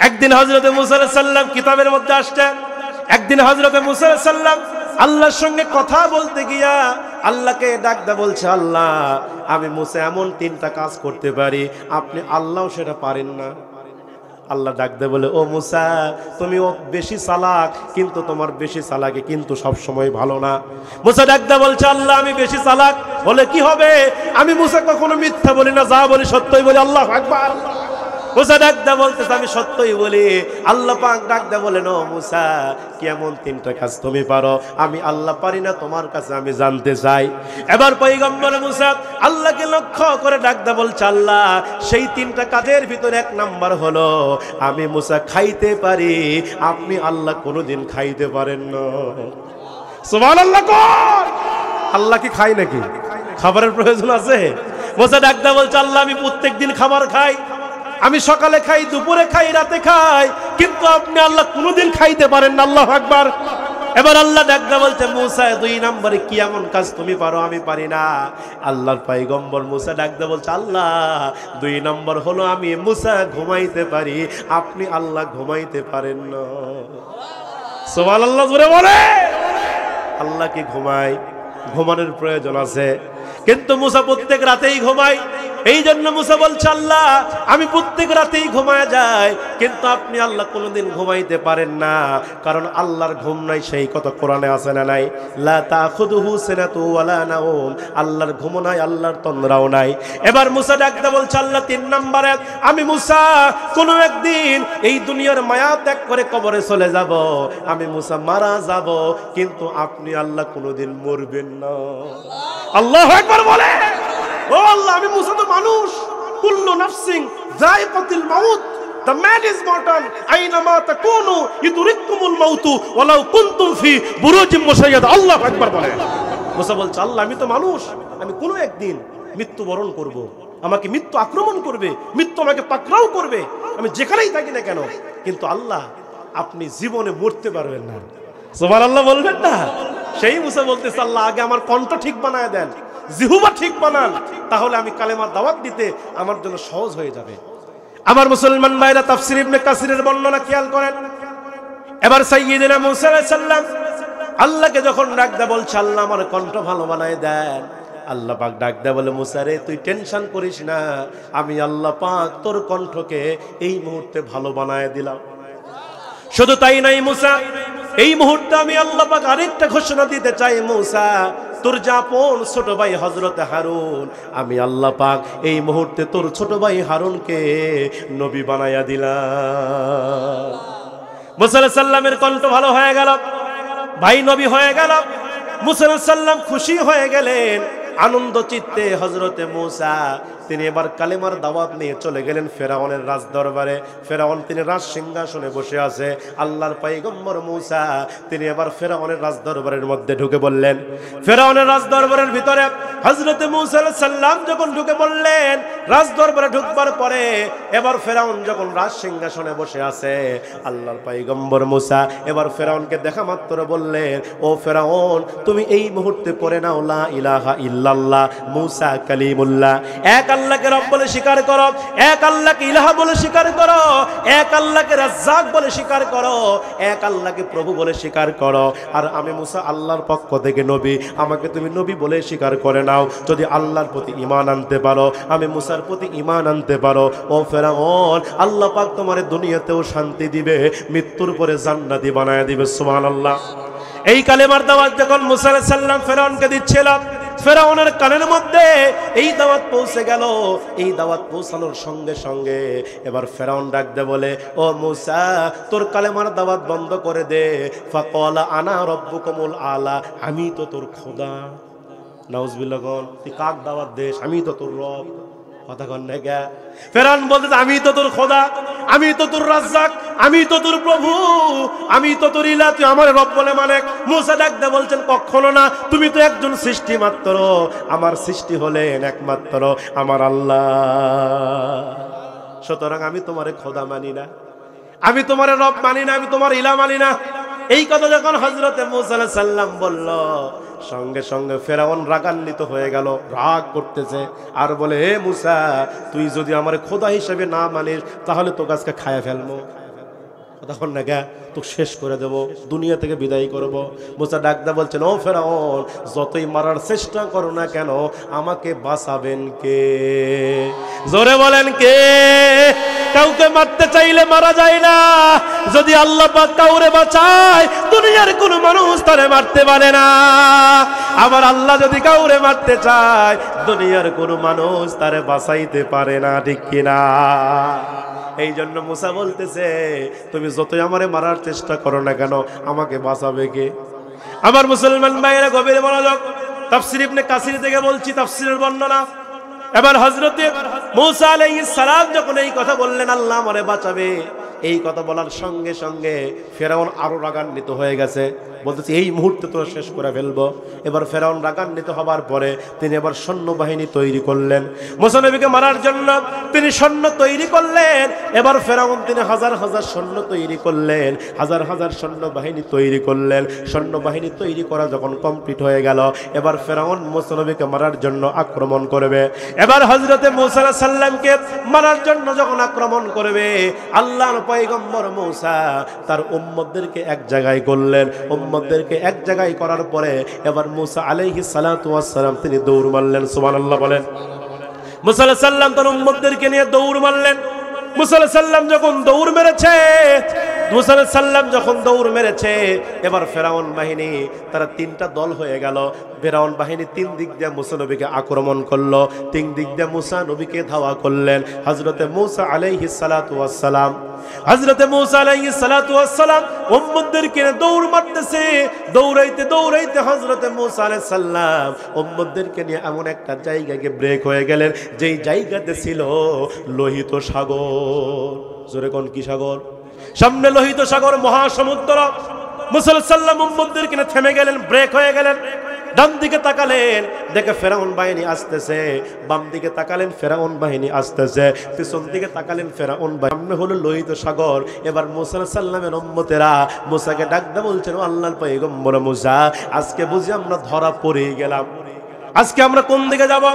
একদিন হযরতে মুসা আলাইহিস সালাম কিতাবের মধ্যে আসছে, একদিন হযরতে মুসা আলাইহিস সালাম আল্লাহর সঙ্গে কথা বলতে গিয়া আল্লাহকে ডাকতে বলছে, আল্লাহ আমি মুসা এমন তিনটা কাজ করতে পারি, আপনি আল্লাহও সেটা পারেন না। আল্লাহ ডাকতে বলে, ও মুসা তুমি বেশি চালাক, কিন্তু তোমার বেশি চালাকি কিন্তু সব সময় ভালো না। মুসা ডাকতে বলছে, আল্লাহ আমি বেশি চালাক বলে কি হবে? আমি মুসা কখনো মিথ্যা বলি না, যা বলি সত্যই বলি। আল্লাহু আকবার। মুসা ডাকতে বলতেছে, আমি সত্যই বলি। আল্লাহ পাক ডাকতে বলেন, ও মুসা কেমন তিনটা কাজ তুমি পারো, আমি আল্লাহ পারি না, তোমার কাছে আমি জানতে চাই। এবার পয়গম্বর মুসা আল্লাহকে লক্ষ্য করে ডাকতে বলছে, আল্লাহ সেই তিনটা কাজের ভিতরে এক নাম্বার হলো আমি মুসা খাইতে পারি, আপনি আল্লাহ কোনোদিন খাইতে পারেন না। সুবহানাল্লাহ। আল্লাহ কি খায় নাকি? খাবারের প্রয়োজন আছে? মুসা ডাকদা বলছে আল্লাহ আমি প্রত্যেকদিন খাবার খাই, আমি সকালে খাই, দুপুরে খাই, রাতে খাই, কিন্তু আপনি আল্লাহ কোনোদিন খাইতে পারেন না। আল্লাহু আকবার। এবার আল্লাহ ডাকদা বলছে মুসা 2 নম্বরে কি এমন কাজ তুমি পারো আমি পারি না? আল্লাহর পয়গম্বর মুসা ডাকদা বলছে আল্লাহ 2 নম্বর হলো আমি মুসা ঘুমাইতে পারি, আপনি আল্লাহ ঘুমাইতে পারেন না। সুবহানাল্লাহ জোরে বলে। আল্লাহ কি ঘুমায়? ঘুমানোর প্রয়োজন আছে, কিন্তু মুসা প্রত্যেক রাতেই ঘুমায়। এই জন্য মুসা বলছে আল্লাহ আমি প্রত্যেক রাতেই ঘুমায় যাই, কিন্তু আপনি আল্লাহ কোনোদিন ঘুমাইতে পারেন না, কারণ আল্লাহর ঘুম নাই। সেই কথা কোরআনে আছে না নাই? লা তাখুযুহু সিনাতু ওয়ালা নাওম, আল্লাহর ঘুম নাই, আল্লাহর তন্দ্রাও নাই। এবার মুসা ডাকতে বলছে আল্লাহ 3 নম্বরে আমি মুসা কোনো একদিন এই দুনিয়ার মায়া ত্যাগ করে কবরে চলে যাব, আমি মুসা মারা যাব, কিন্তু আপনি আল্লাহ কোনোদিন মরবেন না। আল্লাহু আকবার বলে। ও আল্লাহ আমি মুসা তো মানুষ, কুল্লু নাফসিন যায়কাতুল মাউত, the man is mortal, আইনামা তাকুনু ইদরিকুমুল মাউতু ওয়ালাউ কুনতুম ফি বুরুজিম মুশাইয়াদা। আল্লাহু আকবার বলে। মুসা বলছে আল্লাহ আমি তো মানুষ, আমি কোনো একদিন মৃত্যুবরণ করব, আমাকে মৃত্যু আক্রমণ করবে, মৃত্যু আমাকে পাকড়াও করবে, আমি যেখানেই থাকি না কেন, কিন্তু আল্লাহ আপনি জীবনে মরতে পারবেন না। সুবহানাল্লাহ বলবেন না? সেই মুসা বলতেছে আল্লাহ আগে আমার কণ্ঠ ঠিক বানায় দেন, জিহ্বা ঠিক বানান, তাহলে আমি কালেমার দাওয়াত দিতে আমার জন্য সহজ হয়ে যাবে। আমার মুসলমান ভাইরা তাফসীর ইবনে কাসিরের বর্ণনা খেয়াল করেন। এবার সাইয়্যিদিনা মুসা আলাইহিস সালাম আল্লাহকে যখন ডাকদা বলছে আল্লাহ আমার কণ্ঠ ভালো বানায় দেন, আল্লাহ পাক ডাকদা বলে মুসা রে তুই টেনশন করিস না, আমি আল্লাহ পাক তোর কণ্ঠকে এই মুহূর্তে ভালো বানায় দিলাম। শুধু তাই নাই মুসা, এই মুহূর্তে আমি আল্লাহ পাক আরেকটা ঘোষণা দিতে চাই, মুসা তোর আপন ছোট ভাই হযরত হারুন, আমি আল্লাহ পাক এই মুহূর্তে তোর ছোট ভাই হারুনকে নবী বানায়া দিলাম। মুসা আলাইহিস সালামের কণ্ঠ ভালো হয়ে গেল, ভাই নবী হয়ে গেল। মুসা আলাইহিস সালাম খুশি হয়ে গেলেন, আনন্দ চিত্তে হযরতে মুসা তিনি এবার কালেমার দাওয়াত নিয়ে চলে গেলেন ফেরাউনের রাজ দরবারে। ফেরাউন তিনি রাজ সিংহাসনে বসে আছে, আল্লাহর পয়গম্বর মুসা তিনি এবার ফেরাউনের রাজ দরবারের মধ্যে ঢুকে বললেন। ফেরাউনের রাজ দরবারের ভিতরে হযরতে মুসা আলাইহিস সালাম যখন ঢুকে বললেন, রাজ দরবারে ঢুকবার পরে এবার ফেরাউন যখন রাজ সিংহাসনে বসে আছে, আল্লাহর পয়গম্বর মুসা এবার ফেরাউনকে দেখা মাত্র বললেন, ও ফেরাউন তুমি এই মুহূর্তে পড়ে নাও লা ইলাহা ইল্লাল্লাহ মুসা কালিমুল্লাহ, এক আল্লাহকে রব বলে স্বীকার করো, এক আল্লাহকে ইলাহা বলে স্বীকার করো, এক আল্লাহকে রাজ্জাক বলে স্বীকার করো, এক আল্লাহকে প্রভু বলে স্বীকার করো। আর আমি মুসা আল্লাহর পক্ষ থেকে নবী, আমাকে তুমি নবী বলে স্বীকার করে নাও। যদি আল্লাহর প্রতি ঈমান আনতে পারো, আমি মুসার প্রতি ঈমান আনতে পারো, ও ফেরাউন আল্লাহ পাক তোমার দুনিয়াতেও শান্তি দিবে, মৃত্যুর পরে জান্নাতি বানায় দিবে। সুবহানাল্লাহ। এই কালেমার দাওয়াত যখন মুসা আলাইহিস সালাম ফেরাউনকে দিচ্ছিলাম, ফেরাউনের কানের মধ্যে এই দাওয়াত পৌঁছে গেল। এই দাওয়াত পৌঁছানোর সঙ্গে সঙ্গে এবার ফেরাউন ডাকতে বলে, ও মুসা তোর কালেমার দাওয়াত বন্ধ করে দে। ফাকালা আনা রব্বুকুমুল আলা, আমি তো তোর খোদা। নাউজুবিল্লাহ। তুই কাক দাওয়াত দেশ? আমি তো তোর রব। কথা কন না কে? ফেরাউন বলতে আমি তো তোর খোদা, আমি তো তোর রাজ্জাক, আমি তো তোর প্রভু, আমি তো তোর ইলাহ, তুই আমার রব বলে মানে? মুসা ডাকতে বলছেন কখনো না, তুমি তো একজন সৃষ্টি মাত্র, আমার সৃষ্টি হলেন একমাত্র আমার আল্লাহ, সুতরাং আমি তোমারে খোদা মানি না, আমি তোমার রব মানি না, আমি তোমার ইলাহ মানি না। এই কথা যখন হযরতে মুসা আলাইহিস সালাম বলল, সঙ্গে সঙ্গে ফেরাউন রাগান্বিত হয়ে গেল, রাগ করতেছে আর বলে, হে মুসা তুই যদি আমার খোদা হিসেবে না মানিস তাহলে তোকে আজকে খায়া ফেলবো, তখন না গা তোকে শেষ করে দেব, দুনিয়া থেকে বিদায় করব। মুসা ডাকদা বলছেন, ও ফেরাউন যতই মারার চেষ্টা করো না কেন আমাকে বাঁচাবেন কে? জোরে বলেন কে? কাউকে মারতে চাইলে মারা যায় না, যদি আল্লাহ পাক কাউরে বাঁচায় দুনিয়ার কোনো মানুষ তারে মারতে পারে না। আবার আল্লাহ যদি কাউরে মারতে চায় দুনিয়ার কোনো মানুষ তারে বাঁচাইতে পারে না, ঠিক কিনা? এই জন্য মুসা বলতেছে, তুমি যতই আমারে মারার চেষ্টা করো না কেন আমাকে বাঁচাবে কে? আমার মুসলমান ভাইয়েরা গভীর মনোযোগ, তাফসীর ইবনে কাসির থেকে বলছি, তাফসীরের বর্ণনা। এবার হযরতে মুসা আলাইহিস সালাম যখন এই কথা বললেন, আল্লাহ আমারে বাঁচাবে, এই কথা বলার সঙ্গে সঙ্গে ফেরাউন আরো রাগান্বিত হয়ে গেছে, বলতেছে এই মুহূর্তে তোরা শেষ করে ফেলবো। এবার ফেরাউন রাগান্বিত হবার পরে তিনি এবার সৈন্যবাহিনী তৈরি করলেন মুসা নবীকে মারার জন্য। তিনি সৈন্য তৈরি করলেন। এবার ফেরাউন তিনি হাজার হাজার সৈন্য তৈরি করলেন, হাজার হাজার সৈন্যবাহিনী তৈরি করলেন। সৈন্যবাহিনী তৈরি করা যখন কমপ্লিট হয়ে গেল, এবার ফেরাউন মুসা নবীকে মারার জন্য আক্রমণ করবে। এবার হযরতে মুসা আলাইহিস সালামকে মারার জন্য যখন আক্রমণ করবে, আল্লাহর পয়গম্বর মুসা তার উম্মতদেরকে এক জায়গায় করলেন। উম্মতদেরকে এক জায়গায় করার পরে এবার মুসা আলাইহিস সালাতু ওয়াস সালাম তিনি দৌড় মারলেন। সুবহানাল্লাহ বলেন। মুসা আলাইহিস সালাম তার উম্মতদেরকে নিয়ে দৌড় মারলেন। মুসা আলাইহিস সালাম যখন দৌড় মেরেছে, মুসা আলাইহিস সালাম যখন দৌড় মেরেছে, এবার ফেরাউন বাহিনী তারা তিনটা দল হয়ে গেল। ফেরাউন বাহিনী তিন দিক দিয়ে মুসা নবীকে আক্রমণ করলো, তিন দিক দিয়ে মুসা নবীকে ধাওয়া করলেন। হযরতে মুসা আলাইহিস সালাতু ওয়াস সালাম, হযরতে মুসা আলাইহিস সালাতু ওয়াস সালাম উম্মতদেরকে দৌড় মারতেছে। দৌড়াইতে দৌড়াইতে হযরতে মুসা আলাইহিস সালাম উম্মতদেরকে নিয়ে এমন একটা জায়গায় ব্রেক হয়ে গেলেন, যেই জায়গাতে ছিল লোহিত সাগর। জোরে কোন কি সাগর? সামনে লোহিত সাগর, মহাসমুদ্র। মুসা আলাইহিস সালাম উম্মতদেরকে নিয়ে থেমে গেলেন, ব্রেক হয়ে গেলেন। ডান দিকে তাকালেন, দেখে ফেরাউন বাহিনী আসতেছে। বাম দিকে তাকালেন, ফেরাউন বাহিনী আসতেছে। পিছন দিকে তাকালেন, ফেরাউন বাহিনী। সামনে হলো লোহিত সাগর। এবার মুসা আলাইহিস সালামের উম্মতেরা মুসাকে ডাকতে বলছেন, আল্লাহর পয়গম্বর মুসা, আজকে বুঝি আমরা ধরা পড়ে গেলাম। আজকে আমরা কোন দিকে যাব?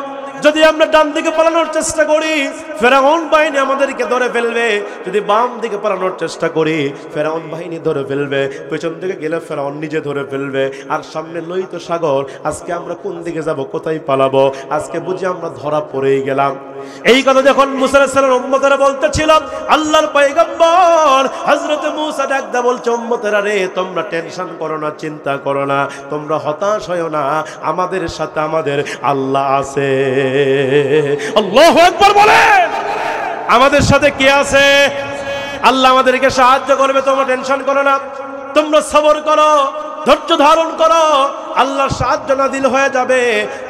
যদি আমরা ডান দিকে পালানোর চেষ্টা করি, ফেরাউন বাহিনী আমাদেরকে ধরে ফেলবে। যদি বাম দিকে পালানোর চেষ্টা করি, ফেরাউন বাহিনী ধরে ফেলবে। পেছন দিকে গেলে ফেরাউন নিজে ধরে ফেলবে। আর সামনে লোহিত সাগর। আজকে আমরা কোন দিকে যাব, কোথায় পালাবো? আজকে বুঝি আমরা ধরা পড়েই গেলাম। এই কথা যখন মুসা আলাইহিস সালামের উম্মতেরা বলতেছিল, আল্লাহর পয়গম্বর হযরত মুসা ডাকদা বলছে, উম্মতেরা রে, তোমরা টেনশন করো না, চিন্তা করো না, তোমরা হতাশ হয়ো না, আমাদের সাথে আমাদের আল্লাহ আছে। আল্লাহু আকবার বলেন। আমাদের সাথে কে আছে? আল্লাহ আমাদেরকে সাহায্য করবে। তোমরা টেনশন করো না, তোমরা সবর করো, ধৈর্য ধারণ করো, আল্লাহর সাহায্য নাযিল হয়ে যাবে।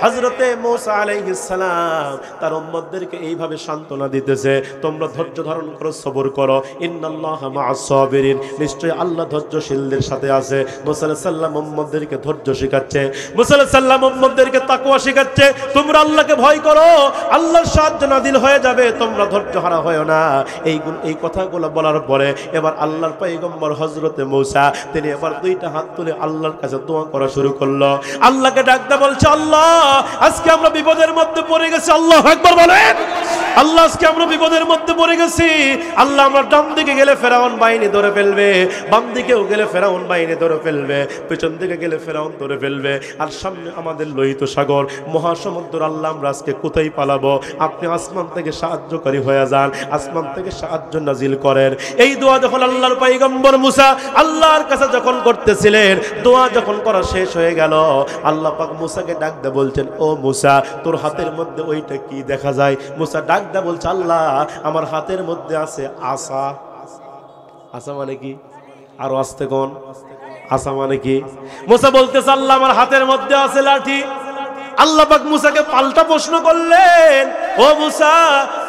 হযরতে মুসা আলাইহিস সালাম তার উম্মতদেরকে এইভাবে সান্ত্বনা দিতেছে, তোমরা ধৈর্য ধারণ করো, সবর করো। ইন্নাল্লাহা মা'আস সাবিরিন, নিশ্চয়ই আল্লাহ ধৈর্যশীলদের সাথে আছে। মুসা আলাইহিস সালাম উম্মতদেরকে ধৈর্য শেখাচ্ছে। মুসা আলাইহিস সালাম উম্মতদেরকে তাকওয়া শেখাচ্ছে। তোমরা আল্লাহকে ভয় করো, আল্লাহর সাহায্য নাযিল হয়ে যাবে, তোমরা ধৈর্য হারা হয়ো না। এই কথাগুলো বলার পরে এবার আল্লাহর পয়গম্বর হযরতে মুসা তিনি এবার দুইটা হাত তুলে আল্লাহর কাছে দোয়া করা শুরু করলেন। আল্লাহকে ডাকতে বলছে, আল্লাহ আজকে আমরা বিপদের মধ্যে পড়ে গেছি। আল্লাহু আকবার বলেন। আল্লাহ আজকে আমরা বিপদের মধ্যে পড়ে গেছি। আল্লাহ আমরা ডান দিকে গেলে ফেরাউন বাহিনী ধরে ফেলবে, বাম দিকেও গেলে ফেরাউন বাহিনী ধরে ফেলবে, পেছন দিকে গেলে ফেরাউন ধরে ফেলবে, আর সামনে আমাদের লোহিত সাগর, মহাসমুদ্র। আল্লাহ আমরা আজকে কোথায় পালাবো? আপনি আসমান থেকে সাহায্যকারী হয়ে যান, আসমান থেকে সাহায্য নাজিল করেন। এই দোয়া যখন আল্লাহর পয়গম্বর মুসা আল্লাহর কাছে যখন করতেছিলেন, দোয়া যখন করা শেষ হয়ে গেল, আল্লাহ পাক মুসাকে ডাকতে বলছেন, ও মুসা, তোর হাতের মধ্যে ওইটা কি দেখা যায়? মুসা ডাকতে বলছে, আল্লাহ আমার হাতের মধ্যে আছে আসা। আসা মানে কি? আরো আস্তে কোন? আসা মানে কি? মুসা বলতেছে, আল্লাহ আমার হাতের মধ্যে আছে লাঠি। আল্লাহ পাক মুসাকে পাল্টা প্রশ্ন করলেন, ও মুসা,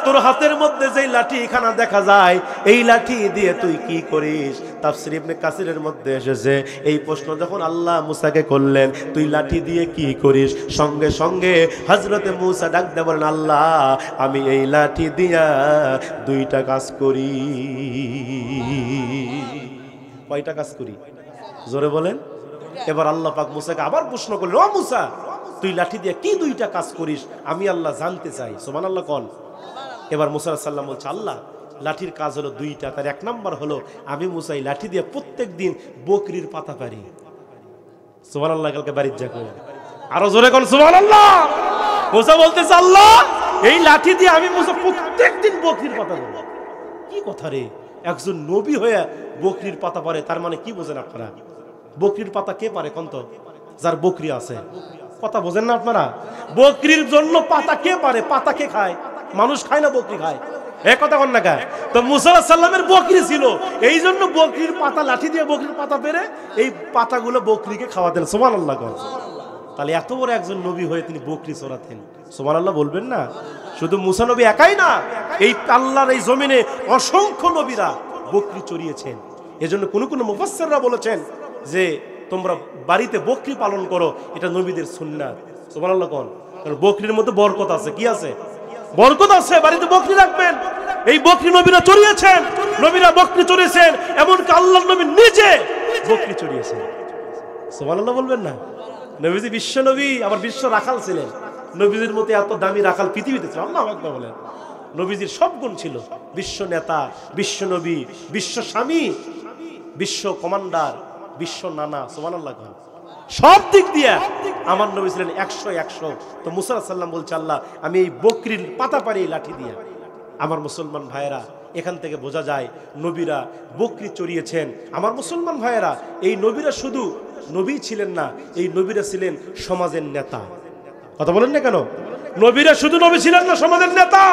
তোর হাতের মধ্যে যেই লাঠি খানা দেখা যায়, এই লাঠি দিয়ে তুই কি করিস? তাফসীর ইবনে কাসিরের মধ্যে এসেছে, এই প্রশ্ন যখন আল্লাহ মুসাকে করলেন, তুই লাঠি দিয়ে কি করিস, সঙ্গে সঙ্গে হযরতে মুসা ডাকতে বলেন, আল্লাহ আমি এই লাঠি দিয়া দুইটা কাজ করি। কয়টা কাজ করি? জোরে বলেন। এবার আল্লাহ পাক মুসাকে আবার প্রশ্ন করলেন, ও মুসা, তুই লাঠি দিয়ে কি দুইটা কাজ করিস? আমি আল্লাহ জানতে চাই। সুবহানাল্লাহ কোন? এবার মুসা আলাইহিস সালাম বলছে, আল্লাহ লাঠির কাজ হলো দুইটা। তার এক নাম্বার হলো, আমি মুসা এই লাঠি দিয়ে প্রত্যেকদিন বকরির পাতা পারি। সুবহানাল্লাহ। কালকে বাড়ির যা করে আরো জোরে কোন সুবহানাল্লাহ। মুসা বলতেছে, আল্লাহ এই লাঠি দিয়ে আমি মুসা প্রত্যেকদিন বকরির পাতা পারি। কি কথা রে? একজন নবী হয়ে বকরির পাতা পারে, তার মানে কি বোঝেন আপনারা? বকরির পাতা কে পারে কোন? তো যার বকরি আছে। কথা বোঝেন না আপনারা? বকরির জন্য পাতা কে পারে? পাতা কে খায়? মানুষ খায় না, বকরি খায়। এ কথা কন না গায়? তো মুসা আলাইহিস সালামের বকরি ছিল, এই জন্য বকরির পাতা, লাঠি দিয়ে বকরির পাতা পেরে এই পাতাগুলো বকরিকে খাওয়াতেন। সুবহানাল্লাহ। তাহলে এত বড় একজন নবী হয়ে তিনি বকরি চড়াতেন। সুবহানাল্লাহ বলবেন না? শুধু মুসা নবী একাই না, এই আল্লাহর এই জমিনে অসংখ্য নবীরা বকরি চড়িয়েছেন। এজন্য কোন কোন মুফাসসিররা বলেছেন যে তোমরা বাড়িতে বকরি পালন করো, এটা নবীদের সুন্নাত। সুবহানাল্লাহ কোন, কারণ বকরির মধ্যে বরকত আছে। কি আছে? বরকত আছে। বাড়িতে বকরি রাখবেন। এই বকরি নবীরা চড়িয়েছেন, নবীরা বকরি চড়িয়েছেন, এমনকি আল্লাহর নবী নিজে বকরি চড়িয়েছেন। সুবহানাল্লাহ বলবেন না? নবীজি বিশ্ব নবী, আবার বিশ্ব রাখাল ছিলেন। নবীজির মতো এত দামি রাখাল পৃথিবীতে ছিল? আল্লাহু আকবার বলেন। নবীজির সব গুণ ছিল, বিশ্ব নেতা, বিশ্ব নবী, বিশ্ব স্বামী, বিশ্ব কমান্ডার, বিশ্ব নানা। সুবহানাল্লাহ, সব দিক দিয়ে আমার নবী ছিলেন 100। তো মুসা আলাইহিস সালাম বলছে, আল্লাহ আমি এই বকরির পাতা পারি লাঠি দিয়া। আমার মুসলমান ভাইয়েরা, এখান থেকে বোঝা যায় নবীরা বকরি চড়িয়েছেন। আমার মুসলমান ভাইয়েরা, এই নবীরা শুধু নবী ছিলেন না, এই নবীরা ছিলেন সমাজের নেতা। কথা বলেন না কেন? নবীরা শুধু নবী ছিলেন না, সমাজের নেতা।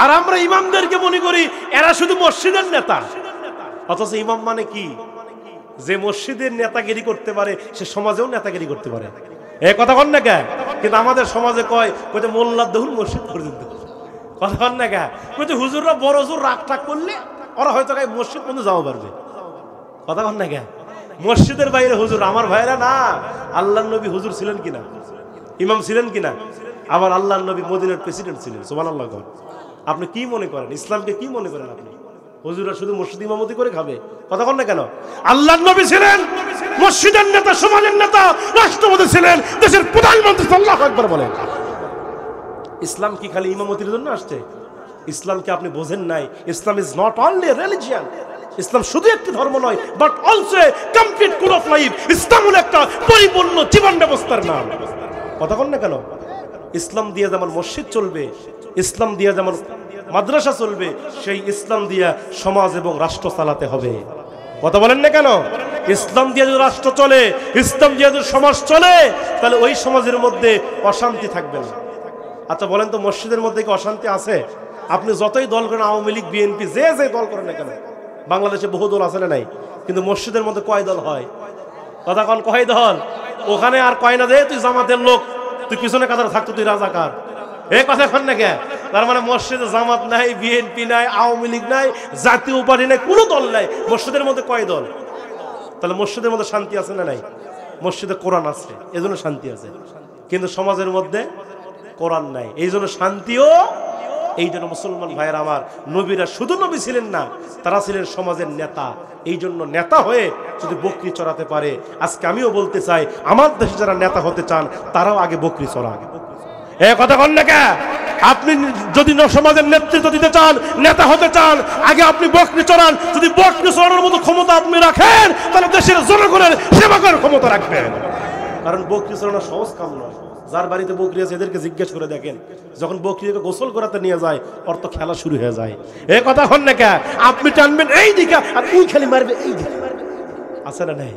আর আমরা ইমামদেরকে মনে করি এরা শুধু মসজিদের নেতা। অথচ ইমাম মানে কি? যে মসজিদের নেতাগিরি করতে পারে সে সমাজেও নেতাগিরি করতে পারে। এই কথা কন না কে? কিন্তু আমাদের সমাজে কয় মোল্লার দহুল মসজিদ পর্যন্ত। কথা কন না কে? হুজুররা বড় হুজুর রাগ টাগ করলে ওরা হয়তো মসজিদ পর্যন্ত যাওয়া পারবে। কথা কন না কে? মসজিদের বাইরে হুজুর। আমার ভাইরা না, আল্লাহর নবী হুজুর ছিলেন কিনা, ইমাম ছিলেন কিনা? আবার আল্লাহর নবী মদিনার প্রেসিডেন্ট ছিলেন। সুবহানাল্লাহ। আপনি কি মনে করেন? ইসলামকে কি মনে করেন আপনি? হুজুররা শুধু মসজিদ ইমামতি করে খাবে? কথা বল না কেন? আল্লাহর নবী ছিলেন মসজিদের নেতা, সমাজের নেতা, রাষ্ট্রপতি ছিলেন, দেশের প্রধানমন্ত্রী। আল্লাহু আকবার বলেন। ইসলাম কি খালি ইমামতির জন্য আসছে? ইসলামকে আপনি বোঝেন নাই। Islam is not only religion. Islam শুধু একটি ধর্ম নয়, but also a complete code of life. Islam হলো একটা পরিপূর্ণ জীবন ব্যবস্থার নাম। কথা বল না কেন? ইসলাম দিয়ে যেমন মসজিদ চলবে, ইসলাম দিয়ে যেমন মাদ্রাসা চলবে, সেই ইসলাম দিয়া সমাজ এবং রাষ্ট্র চালাতে হবে। কথা বলেন না কেন? ইসলাম দিয়ে যদি রাষ্ট্র চলে, ইসলাম দিয়ে যদি সমাজ চলে, তাহলে ওই সমাজের মধ্যে অশান্তি থাকবে না। আচ্ছা বলেন তো, মসজিদের মধ্যে কি অশান্তি আছে? আপনি যতই দল করেন, আওয়ামী লীগ, বিএনপি, যে দল করেন না কেন, বাংলাদেশে বহু দল আছে না নাই? কিন্তু মসজিদের মধ্যে কয় দল হয়? কথা কন, কয় দল? ওখানে আর কয় না যে তুই জামাতের লোক, তুই পিছনে কাতারে থাকতো, তুই রাজাকার। এই কথা কন না কে? তার মানে মসজিদে জামাত নাই, বিএনপি নাই, আওয়ামী লীগ নাই, জাতীয় পার্টি নাই, কোনো দল নাই। মসজিদের মধ্যে কয় দল? তাহলে মসজিদের মধ্যে শান্তি আছে না নাই? মসজিদে কোরআন আছে, এজন্য শান্তি আছে। কিন্তু সমাজের মধ্যে কোরআন নাই, এই জন্য শান্তিও। এই জন্য মুসলমান ভাইয়ের আমার, নবীরা শুধু নবী ছিলেন না, তারা ছিলেন সমাজের নেতা। এই জন্য নেতা হয়ে যদি বকরি চড়াতে পারে, আজকে আমিও বলতে চাই, আমার দেশে যারা নেতা হতে চান তারাও আগে বকরি চড়ান। এই কথা বল না কে? আপনি যদি সমাজের নেতৃত্ব দিতে চান, নেতা হতে চান, আগে আপনি বকরি চড়ান। যদি বকরি চড়ানোর মতো ক্ষমতা আপনি রাখেন, তাহলে দেশের জনগণের সেবা করার ক্ষমতা রাখবেন। কারণ বকরি চড়ানো সহজ কাম নয়। যার বাড়িতে বকরি আছে এদেরকে জিজ্ঞেস করে দেখেন, যখন বকরিকে গোসল করাতে নিয়ে যায়, ওর তো খেলা শুরু হয়ে যায়। এই কথা হন না কে? আপনি টানবেন এই দিকে আর ওই খালি মারবে এই দিকে। আছে না নাই?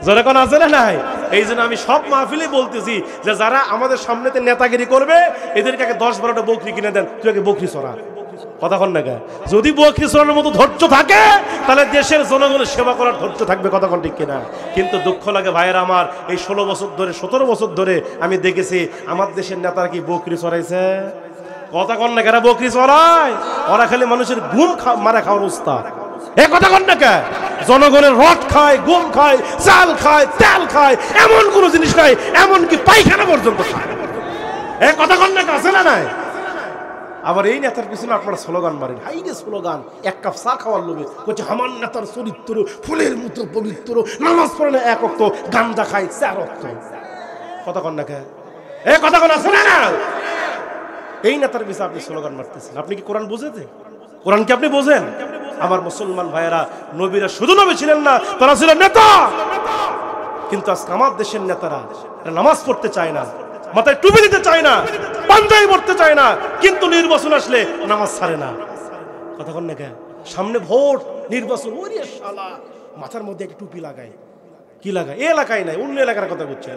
যখন আছে না নাই? এই জন্য আমি সব মাহফিলে বলতেছি যে যারা আমাদের সামনেতে নেতাগিরি করবে, এদেরকে আগে 10-12টা বকরি কিনে দেন, তুই আগে বকরি চড়া। কথা কন না কে? যদি বকরি চড়ানোর মতো ধৈর্য থাকে, তাহলে দেশের জনগণের সেবা করার ধৈর্য থাকবে। কথা কন ঠিক কিনা? কিন্তু দুঃখ লাগে ভাইয়েরা আমার, এই 16 বছর ধরে, 17 বছর ধরে আমি দেখেছি আমার দেশের নেতারা কি বকরি চড়াইছে? কথা কন না কেন? বকরি চড়ায়, ওরা খালি মানুষের ঘুম মারা খাওয়ার উস্তাদ। এই কথা কন না কে? জনগণের রড খায়, গম খায়, চাল খায়, তেল খায়, এমন কোন জিনিস নাই, এমনকি পায়খানা পর্যন্ত খায়। এই কথা কন না কে? আছে না নাই? আবার এই নেতার পিছনে আপনারা স্লোগান মারেন, হাই রে স্লোগান, এক কাপ চা খাওয়ার লোভে বলছে আমার নেতার চরিত্র ফুলের মতো পবিত্র, নামাজ পড়ে না এক ওয়াক্ত, গাঁজা খায় 4 ওয়াক্ত। কথা কন না কে? এই কথা কন, আছে না? এই নেতার পিছনে আপনি স্লোগান মারতেছেন। আপনি কি কোরআন বুঝেছে? কোরআন কি আপনি বোঝেন? আমার মুসলমান ভাইয়েরা, নবীরা শুধু নবী ছিলেন না, তারা ছিলেন নেতা। কিন্তু আজকে আমার দেশের নেতারা নামাজ পড়তে চায় না, মাথায় টুপি দিতে চায় না, পাঞ্জাবি পড়তে চায় না, কিন্তু নির্বাচন আসলে নামাজ ছাড়ে না। কথা কন না কেন? সামনে ভোট, নির্বাচন, ওরে শালা মাথার মধ্যে একটা টুপি লাগায়। কি লাগায়? এই এলাকায় নাই, অন্য এলাকার কথা করছি,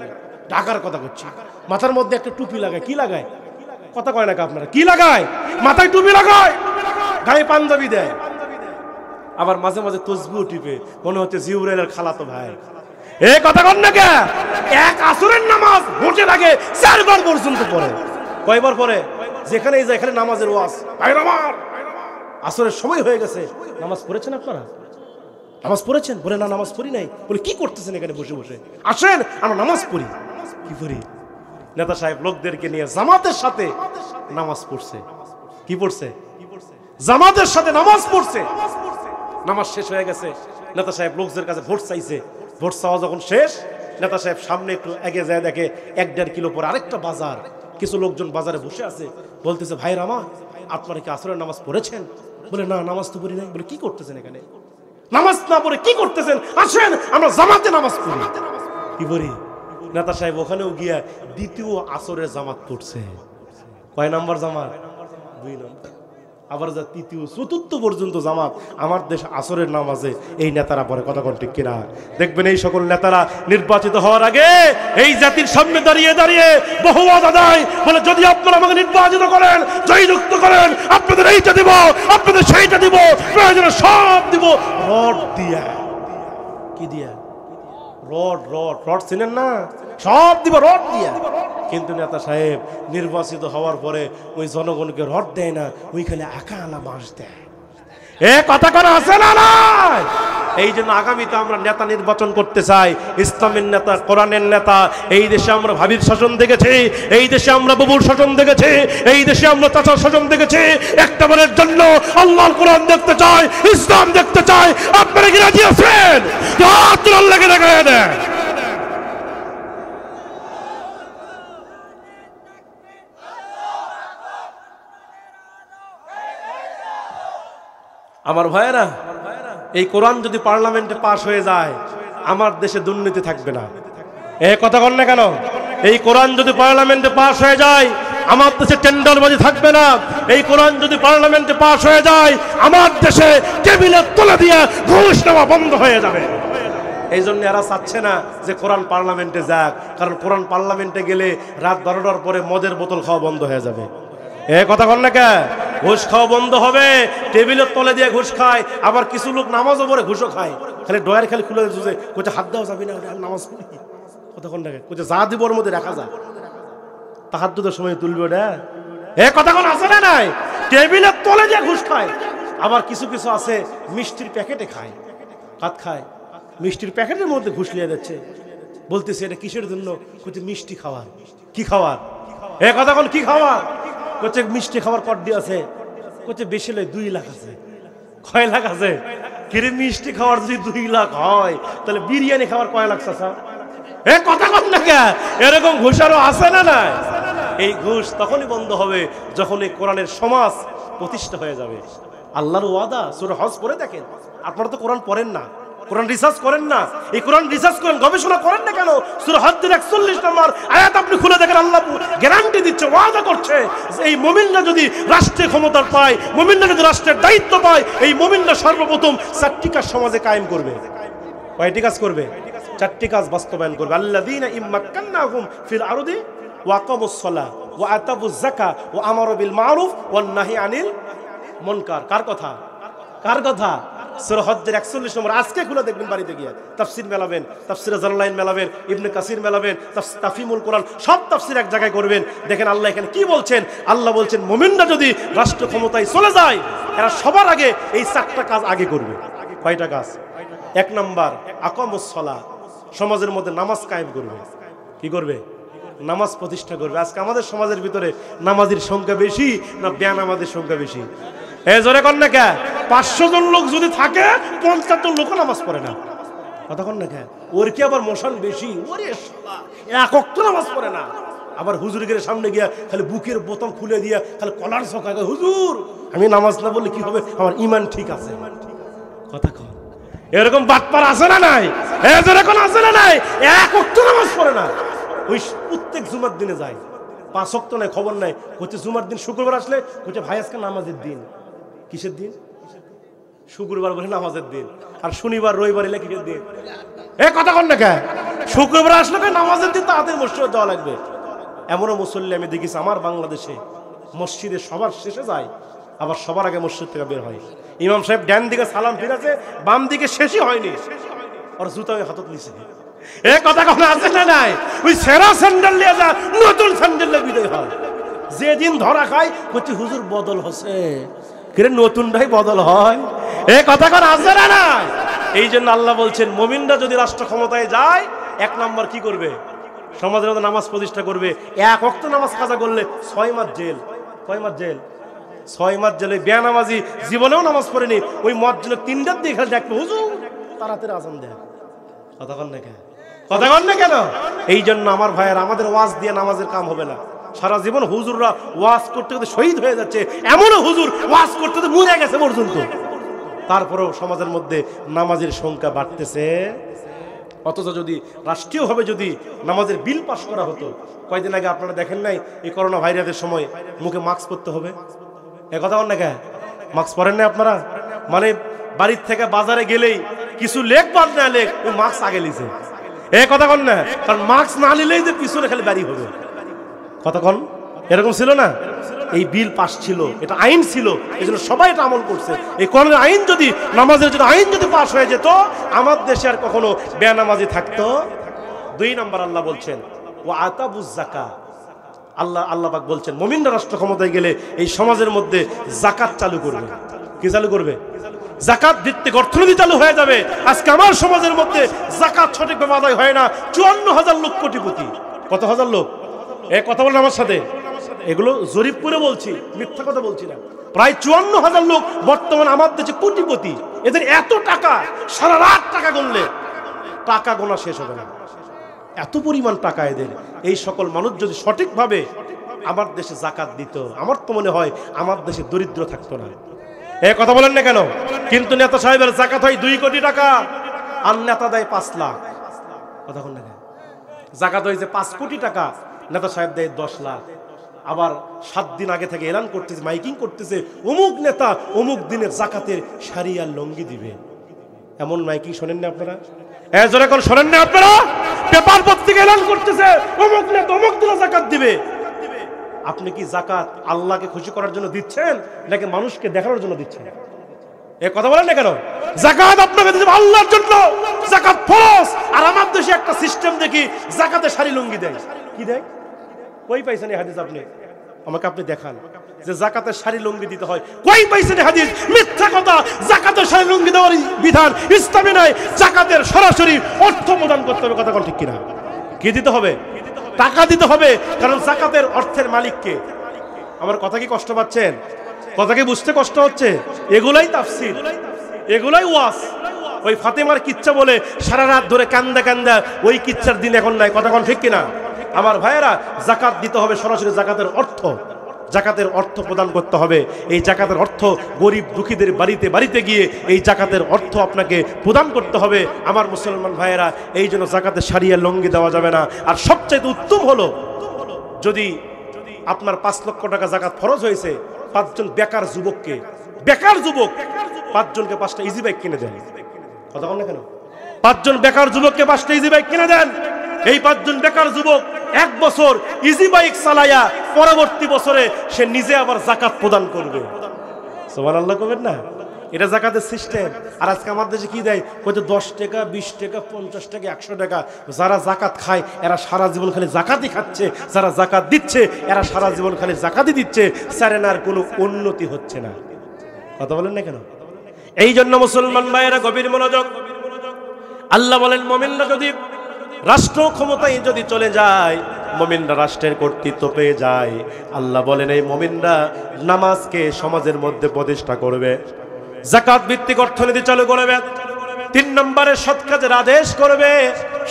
ঢাকার কথা করছি। মাথার মধ্যে একটা টুপি লাগায়। কি লাগায়? কথা কয় না আপনারা? কি লাগায়? মাথায় টুপি লাগায়, গায়ে পাঞ্জাবি দেয়, আবার মাঝে মাঝে তসবিহ টিপে, মনে হচ্ছে জিবরাইলের খালাতো ভাই। এই কথা কন না কে? এক আসরের নামাজ ভোটের আগে 4 বার পর্যন্ত পড়ে। কয়বার পড়ে? যেখানেই যায় এখানে নামাজের ওয়াজ। ভাইরা আমার, আসরের সময় হয়ে গেছে, নামাজ পড়েছেন আপনারা? নামাজ পড়েছেন? বলে না, নামাজ পড়ি নাই। বলে কি করতেছেন এখানে বসে বসে? আসেন আমরা নামাজ পড়ি। কি পড়ি? নেতা সাহেব লোকদেরকে নিয়ে জামাতের সাথে নামাজ পড়ছে। কি পড়ছে? জামাতের সাথে নামাজ পড়ছে। নামাজ শেষ হয়ে গেছে, নেতা সাহেব লোকদের কাছে ভোট চাইছে। ভোট চাওয়া যখন শেষ, নেতা সাহেব সামনে একটু এগিয়ে যায়, দেখে 1-1.5 কিলো পরে আরেকটা বাজার, কিছু লোকজন বাজারে বসে আছে। বলতেছে, ভাইরা আমার, আপনারা কি আসরের নামাজ পড়েছেন? বলে না, নামাজ তো পড়ি নাই। বলে কি করতেছেন এখানে? নামাজ না পড়ে কি করতেছেন? আসেন আমরা জামাতে নামাজ পড়ি। কি বলি? নেতা সাহেব ওখানেও গিয়া দ্বিতীয় আসরের জামাত পড়ছে। কয় নাম্বার জামাত? 2 নম্বর। আবার যা তৃতীয় চতুর্থ পর্যন্ত জামাত আমার দেশ আসরের নামাজে এই নেতারা পরে। কথা কোন ঠিক কিনা? দেখবেন এই সকল নেতারা নির্বাচিত হওয়ার আগে এই জাতির সামনে দাঁড়িয়ে দাঁড়িয়ে বহুবাদ আদায় বলে, যদি আপনারা আমাকে নির্বাচিত করেন, জয়যুক্ত করেন, আপনাদের এইটা দিব, আপনাদের সেইটা দিব, প্রয়োজনে সব দিব। রড দিয়া। কি দিয়া? রড। রড রড ছিলেন না? সব দিব রড দিয়া। কিন্তু নেতা সাহেব নির্বাচিত হওয়ার পরে ওই জনগণকে রড দেয় না, ওইখানে আঁকা আনা বাঁশ দেয়। এ কথা করা আছে না নাই? এই জন্য আগামীতে আমরা নেতা নির্বাচন করতে চাই, ইসলামের নেতা, কোরআনের নেতা। এই দেশে আমরা ভাবির শাসন দেখেছি, এই দেশে আমরা বাবুর শাসন দেখেছি, এই দেশে আমরা চাচার শাসন দেখেছি। একটা বারের জন্য আল্লাহর কোরআন দেখতে চাই, ইসলাম দেখতে চাই। আপনারা কি রাজি আছেন? হাত আল্লাহকে দেখায় দেন। আমার ভাইয়েরা, এই কোরআন যদি পার্লামেন্টে পাশ হয়ে যায়, আমার দেশে দুর্নীতি থাকবে না। এই কথা বল না কেন? এই কোরআন যদি পার্লামেন্টে পাশ হয়ে যায়, আমার দেশে টেন্ডারবাজি থাকবে না। এই কোরআন যদি পার্লামেন্টে পাশ হয়ে যায়, আমার দেশে টেবিলের তলে দিয়ে ঘুষ নেওয়া বন্ধ হয়ে যাবে। এই জন্য এরা চাচ্ছে না যে কোরআন পার্লামেন্টে যাক, কারণ কোরআন পার্লামেন্টে গেলে রাত 12টার পরে মদের বোতল খাওয়া বন্ধ হয়ে যাবে। এ কথা বল না কে? ঘুষ খাওয়া বন্ধ হবে, টেবিলের তলে দিয়ে ঘুষ খায়। আবার কিছু লোক নামাজও পড়ে ঘুষও খায়, খালি ডয়ার খালি খুলে দিচ্ছে, কোথায় হাত দেওয়া যাবে না, নামাজ পড়ি। কথা কোন না? কোথায় যা দিব ওর মধ্যে রাখা যায়, তাহাজ্জুদের সময় তুলবে ওটা। এ কথা কোন আছে না নাই? টেবিলের তলে দিয়ে ঘুষ খায়। আবার কিছু কিছু আছে মিষ্টির প্যাকেটে খায়, ভাত খায়, মিষ্টির প্যাকেটের মধ্যে ঘুষ লিয়ে যাচ্ছে। বলতেছে এটা কিসের জন্য? কোথায় মিষ্টি খাওয়ার। কি খাওয়ার? এ কথা কোন? কি খাওয়ার? কোথায় মিষ্টি খাবার কড্ডি আছে, কোথায় বেশি লয় 2 লাখ আছে। কয় লাখ আছে? কিরে মিষ্টি খাওয়ার যদি 2 লাখ হয়, তাহলে বিরিয়ানি খাওয়ার কয় লাখ আছে? এ কথা কন না কে? এরকম ঘুষ আরো আছে না নাই? এই ঘুষ তখনই বন্ধ হবে যখন এই কোরআনের সমাজ প্রতিষ্ঠা হয়ে যাবে। আল্লাহর ওয়াদা। সূরা হজ পড়ে দেখেন। আপনারা তো কোরআন পড়েন না, কোরআন রিসার্চ করেন না। এই কোরআন রিসার্চ করেন, গবেষণা করেন না কেন? সূরা হজ্জের 41 নম্বর আয়াত আপনি খুলে দেখেন, আল্লাহ গ্যারান্টি দিচ্ছে, ওয়াদা করছে যে এই মুমিনরা যদি রাষ্ট্রের ক্ষমতা পায়, মুমিনরা যদি রাষ্ট্রের দায়িত্ব পায়, এই মুমিনরা সর্বপ্রথম 4টি কাজ সমাজে কায়েম করবে। কয়টি কাজ করবে? 4টি কাজ বাস্তবায়ন করবে। আল্লাযীনা ইম্মাক্কান্নাহুম ফিল আরদি ওয়া আকামুস সালাহ ওয়া আতাবুজ যাকাহ ওয়া আমারু বিল মারুফ ওয়ান নাহি আনিল মুনকার। কার কথা? কার কথা? সূরা হজ্জের 41 নম্বর। আজকে খুলে দেখবেন, বাড়িতে গিয়ে তাফসীর মেলাবেন, তাফসীরে জালালাইন মেলাবেন, ইবনে কাসির মেলাবেন, তাফহিমুল কোরআন, সব তাফসীর এক জায়গায় করবেন। দেখেন আল্লাহ এখানে কি বলছেন। আল্লাহ বলছেন মুমিনরা যদি রাষ্ট্র ক্ষমতায় চলে যায়, এরা সবার আগে এই 4টা কাজ আগে করবে। কয়টা কাজ? 1 নাম্বার আকামুস সালাহ, সমাজের মধ্যে নামাজ কায়েম করবে। কি করবে? নামাজ প্রতিষ্ঠা করবে। আজকে আমাদের সমাজের ভিতরে নামাজের সংখ্যা বেশি না বেনামাজের সংখ্যা বেশি? এই জোরে কন না কে? 500 জন লোক যদি থাকে, 50 জন লোক নামাজ পড়ে না। কথা কন না কে? ওর কি আবার মশান বেশি? ওরে শালা, এক ওয়াক্ত নামাজ পড়ে না। আবার হুজুরের সামনে গিয়া খালি বুকের বোতাম খুলে দিয়া খালি কলার ঝোঁকা, হুজুর আমি নামাজ না বললে কি হবে? আমার ঈমান ঠিক আছে। কথা কন। এরকম বাটপার আছে না নাই? এ জোরে কোন আছে না নাই? এক ওয়াক্ত নামাজ পড়ে না। ওই প্রত্যেক জুমার দিনে যায়, 5 ওয়াক্ত নাই, খবর নাই। হচ্ছে জুমার দিন শুক্রবার আসলে হচ্ছে ভাই আজকে নামাজের দিন। কিসের দিন? শুক্রবার বলে নামাজের দিন। আর শনিবার রবিবার এলে কিসের দিন? এ কথা কন না কে? শুক্রবার আসলে নামাজের দিন, তাড়াতাড়ি মসজিদে যাওয়া লাগবে। এমনও মুসল্লি আমি দেখেছি আমার বাংলাদেশে, মসজিদে সবার শেষে যায়, আবার সবার আগে মসজিদ থেকে বের হয়। ইমাম সাহেব ডান দিকে সালাম ফিরেছে, বাম দিকে শেষই হয়নি, আর জুতা হাতত নিছে। এ কথা কখনো আছে না নাই? ওই সেরা স্যান্ডেল নিয়ে যা, নতুন স্যান্ডেল বিদায় হয়। যেদিন ধরা খায় হচ্ছে হুজুর বদল হচ্ছে, কিরে নতুনটাই বদল হয়, এ কথা কোন আছে না? এই জন্য আল্লাহ বলছেন মুমিনরা যদি রাষ্ট্র ক্ষমতায় যায়, এক নম্বর কি করবে? সমাজের মধ্যে নামাজ প্রতিষ্ঠা করবে। এক ওয়াক্ত নামাজ কাজা করলে 6 মাস জেল। কয় মাস জেল? 6 মাস জেলে। বেনামাজি জীবনেও নামাজ পড়েনি, ওই মসজিদে 3টার দিকে খেলে দেখবে হুজুর তাড়াতাড়ি আজান দেয়। কথা কন না কেন? কথা কন না কেন? এই জন্য আমার ভাইয়ের, আমাদের ওয়াজ দিয়ে নামাজের কাম হবে না। সারা জীবন হুজুররা ওয়াজ করতে করতে শহীদ হয়ে যাচ্ছে, এমনও হুজুর ওয়াজ করতে করতে মরে গেছে পর্যন্ত। তারপরেও সমাজের মধ্যে নামাজের সংখ্যা বাড়তেছে। অথচ যদি রাষ্ট্রীয়ভাবে যদি নামাজের বিল পাস করা হতো, কয়দিন আগে আপনারা দেখেন নাই এই করোনা ভাইরাসের সময় মুখে মাস্ক পরতে হবে, এ কথা বল না কেন? মাস্ক পরেন না আপনারা? মানে বাড়ির থেকে বাজারে গেলেই কিছু লেখ বাদ না লেখ ওই মাস্ক আগে লিছে, এ কথা কন না? কারণ মাস্ক না নিলেই যে পিছনে খালি বাড়ি হবে। কথা কন, এরকম ছিল না? এই বিল পাস ছিল, এটা আইন ছিল, এই জন্য সবাই এটা আমল করছে। এই করোনা আইন যদি, নামাজের যদি আইন যদি পাস হয়ে যেত, আমার দেশে আর কখনো বেনামাজি থাকতো? 2 নম্বর আল্লাহ বলছেন ওয়া আতাবুজ যাকাত। আল্লাহ পাক বলছেন মুমিনরা রাষ্ট্র ক্ষমতায় গেলে এই সমাজের মধ্যে যাকাত চালু করবে। কি চালু করবে? যাকাত ভিত্তিক অর্থনীতি চালু হয়ে যাবে। আজকে আমার সমাজের মধ্যে যাকাত সঠিকভাবে আদায় হয় না। 54,000 লোক কোটিপতি। কত হাজার লোক? এ কথা বলেন আমার সাথে। এগুলো জরিপ করে বলছি, মিথ্যা কথা বলছি না। প্রায় 54,000 লোক বর্তমানে আমার দেশে কোটিপতি। এদের এত টাকা, সারা রাত টাকা গুনলে টাকা গোনা শেষ হবে না, এত পরিমাণ টাকা এদের। এই সকল মানুষ যদি সঠিকভাবে আমার দেশে যাকাত দিত, আমার তো মনে হয় আমার দেশে দরিদ্র থাকতো না। এ কথা বলেন না কেন? কিন্তু নেতা সাহেবের যাকাত হয় 2 কোটি টাকা, আর নেতা দেয় 5 লাখ। কথা বলেন না কেন? যাকাত হয়েছে 5 কোটি টাকা, নেতা সাহেব দেয় 10 লাখ। আবার 7 দিন আগে থেকে এলান করতেছে, মাইকিং করতেছে, অমুক নেতা অমুক দিনের যাকাতের শাড়ি আর লঙ্গি দিবে। এমন মাইকিং শোনেন না আপনারা? জোরে কোন শোনেন না আপনারা? পেপার পত্রিকা এলান করতেছে অমুক নেতা অমুক দিনে যাকাত দিবে। আপনি কি যাকাত আল্লাহকে খুশি করার জন্য দিচ্ছেন নাকি মানুষকে দেখানোর জন্য দিচ্ছেন? এ কথা বলেন না কেন? যাকাত আপনাকে দিতে আল্লাহর জন্য, যাকাত ফরজ। আর আমার দেশে একটা সিস্টেম দেখি, যাকাতে শাড়ি লুঙ্গি দেয়। কি দেয়? কই পাইছেন এই হাদিস? আপনি আমাকে আপনি দেখান যে যাকাতের শাড়ি লুঙ্গি দিতে হয়। কই পাইছেন এই হাদিস? মিথ্যা কথা। যাকাতের শাড়ি লুঙ্গি দেওয়ার বিধান ইসলামে নাই। যাকাতের সরাসরি অর্থ প্রদান করতে হবে। কথা কোন ঠিক কিনা? কি দিতে হবে? টাকা দিতে হবে। কারণ যাকাতের অর্থের মালিক কে? আমার কথা কি কষ্ট পাচ্ছেন? কথা কি বুঝতে কষ্ট হচ্ছে? এগুলাই তাফসীর, এগুলাই ওয়াজ। ওই ফাতেমার কিচ্ছা বলে সারা রাত ধরে কান্দা কান্দা ওই কিচ্ছার দিন এখন নাই। কথা কোন ঠিক কিনা? আমার ভাইয়েরা, যাকাত দিতে হবে সরাসরি। যাকাতের অর্থ, যাকাতের অর্থ প্রদান করতে হবে। এই যাকাতের অর্থ গরিব দুঃখীদের বাড়িতে বাড়িতে গিয়ে এই যাকাতের অর্থ আপনাকে প্রদান করতে হবে। আমার মুসলমান ভাইয়েরা, এই জন্য যাকাতের শাড়ি আর লুঙ্গি দেওয়া যাবে না। আর সবচাইতে উত্তম হলো যদি আপনার 5 লক্ষ টাকা যাকাত ফরজ হয়েছে, 5 জন বেকার যুবককে, বেকার যুবক 5 জনকে 5টা ইজি বাইক কিনে দেন। কথা বল না কেন? 5 জন বেকার যুবককে 5টা ইজি বাইক কিনে দেন। এই 5 জন বেকার যুবক 1 বছর ইজি বাইক চালায়া পরবর্তী বছরে সে নিজে আবার যাকাত প্রদান করবে। সুবহানাল্লাহ কবেন না? এটা যাকাতের সিস্টেম। আর আজকে আমার দেশে কি দেয়? হয়তো 10 টাকা, 20 টাকা, 50 টাকা, 100 টাকা। যারা যাকাত খায় এরা সারা জীবন খালি যাকাতই খাচ্ছে, যারা যাকাত দিচ্ছে এরা সারা জীবন খালি যাকাতই দিচ্ছে। সারেনার কোনো উন্নতি হচ্ছে না। কথা বলেন না কেন? এই জন্য মুসলমান ভাইয়েরা গভীর মনোযোগ। আল্লাহ বলেন মুমিনরা যদি রাষ্ট্র ক্ষমতায় যদি চলে যায়, মুমিনরা রাষ্ট্রের কর্তৃত্ব পেয়ে যায়, আল্লাহ বলেন এই মুমিনরা নামাজকে সমাজের মধ্যে প্রতিষ্ঠা করবে, যাকাত ভিত্তিক অর্থনীতি চালু করবে, 3 নম্বরে সৎ কাজের আদেশ করবে,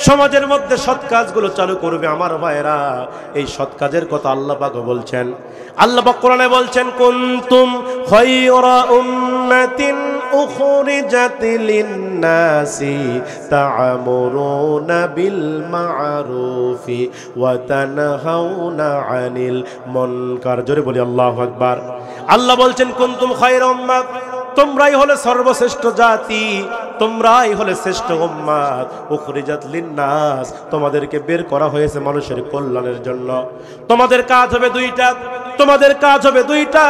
সমাজের মধ্যে সৎ কাজগুলো চালু করবে। আমার ভাইয়েরা, এই সৎ কাজের কথা আল্লাহ পাক বলছেন। আল্লাহ পাক কোরআনে বলছেন কুনতুম খায়রা উম্মাতিন উখরিজাত লিন-নাসি তা'মুরুনা বিল মা'রুফি ওয়া তানহাউনা আনিল মুনকার। জোরে বলি আল্লাহু আকবার। আল্লাহ বলছেন কুনতুম খায়রা উম্মাত, তোমরাই হলে সর্বশ্রেষ্ঠ জাতি, তোমরাই হলে শ্রেষ্ঠ উম্মাত। উখরিজাত লিন-নাস, তোমাদেরকে বের করা হয়েছে মানুষের কল্যাণের জন্য। তোমাদের কাজ হবে 2টা, তোমাদের কাজ হবে 2টা।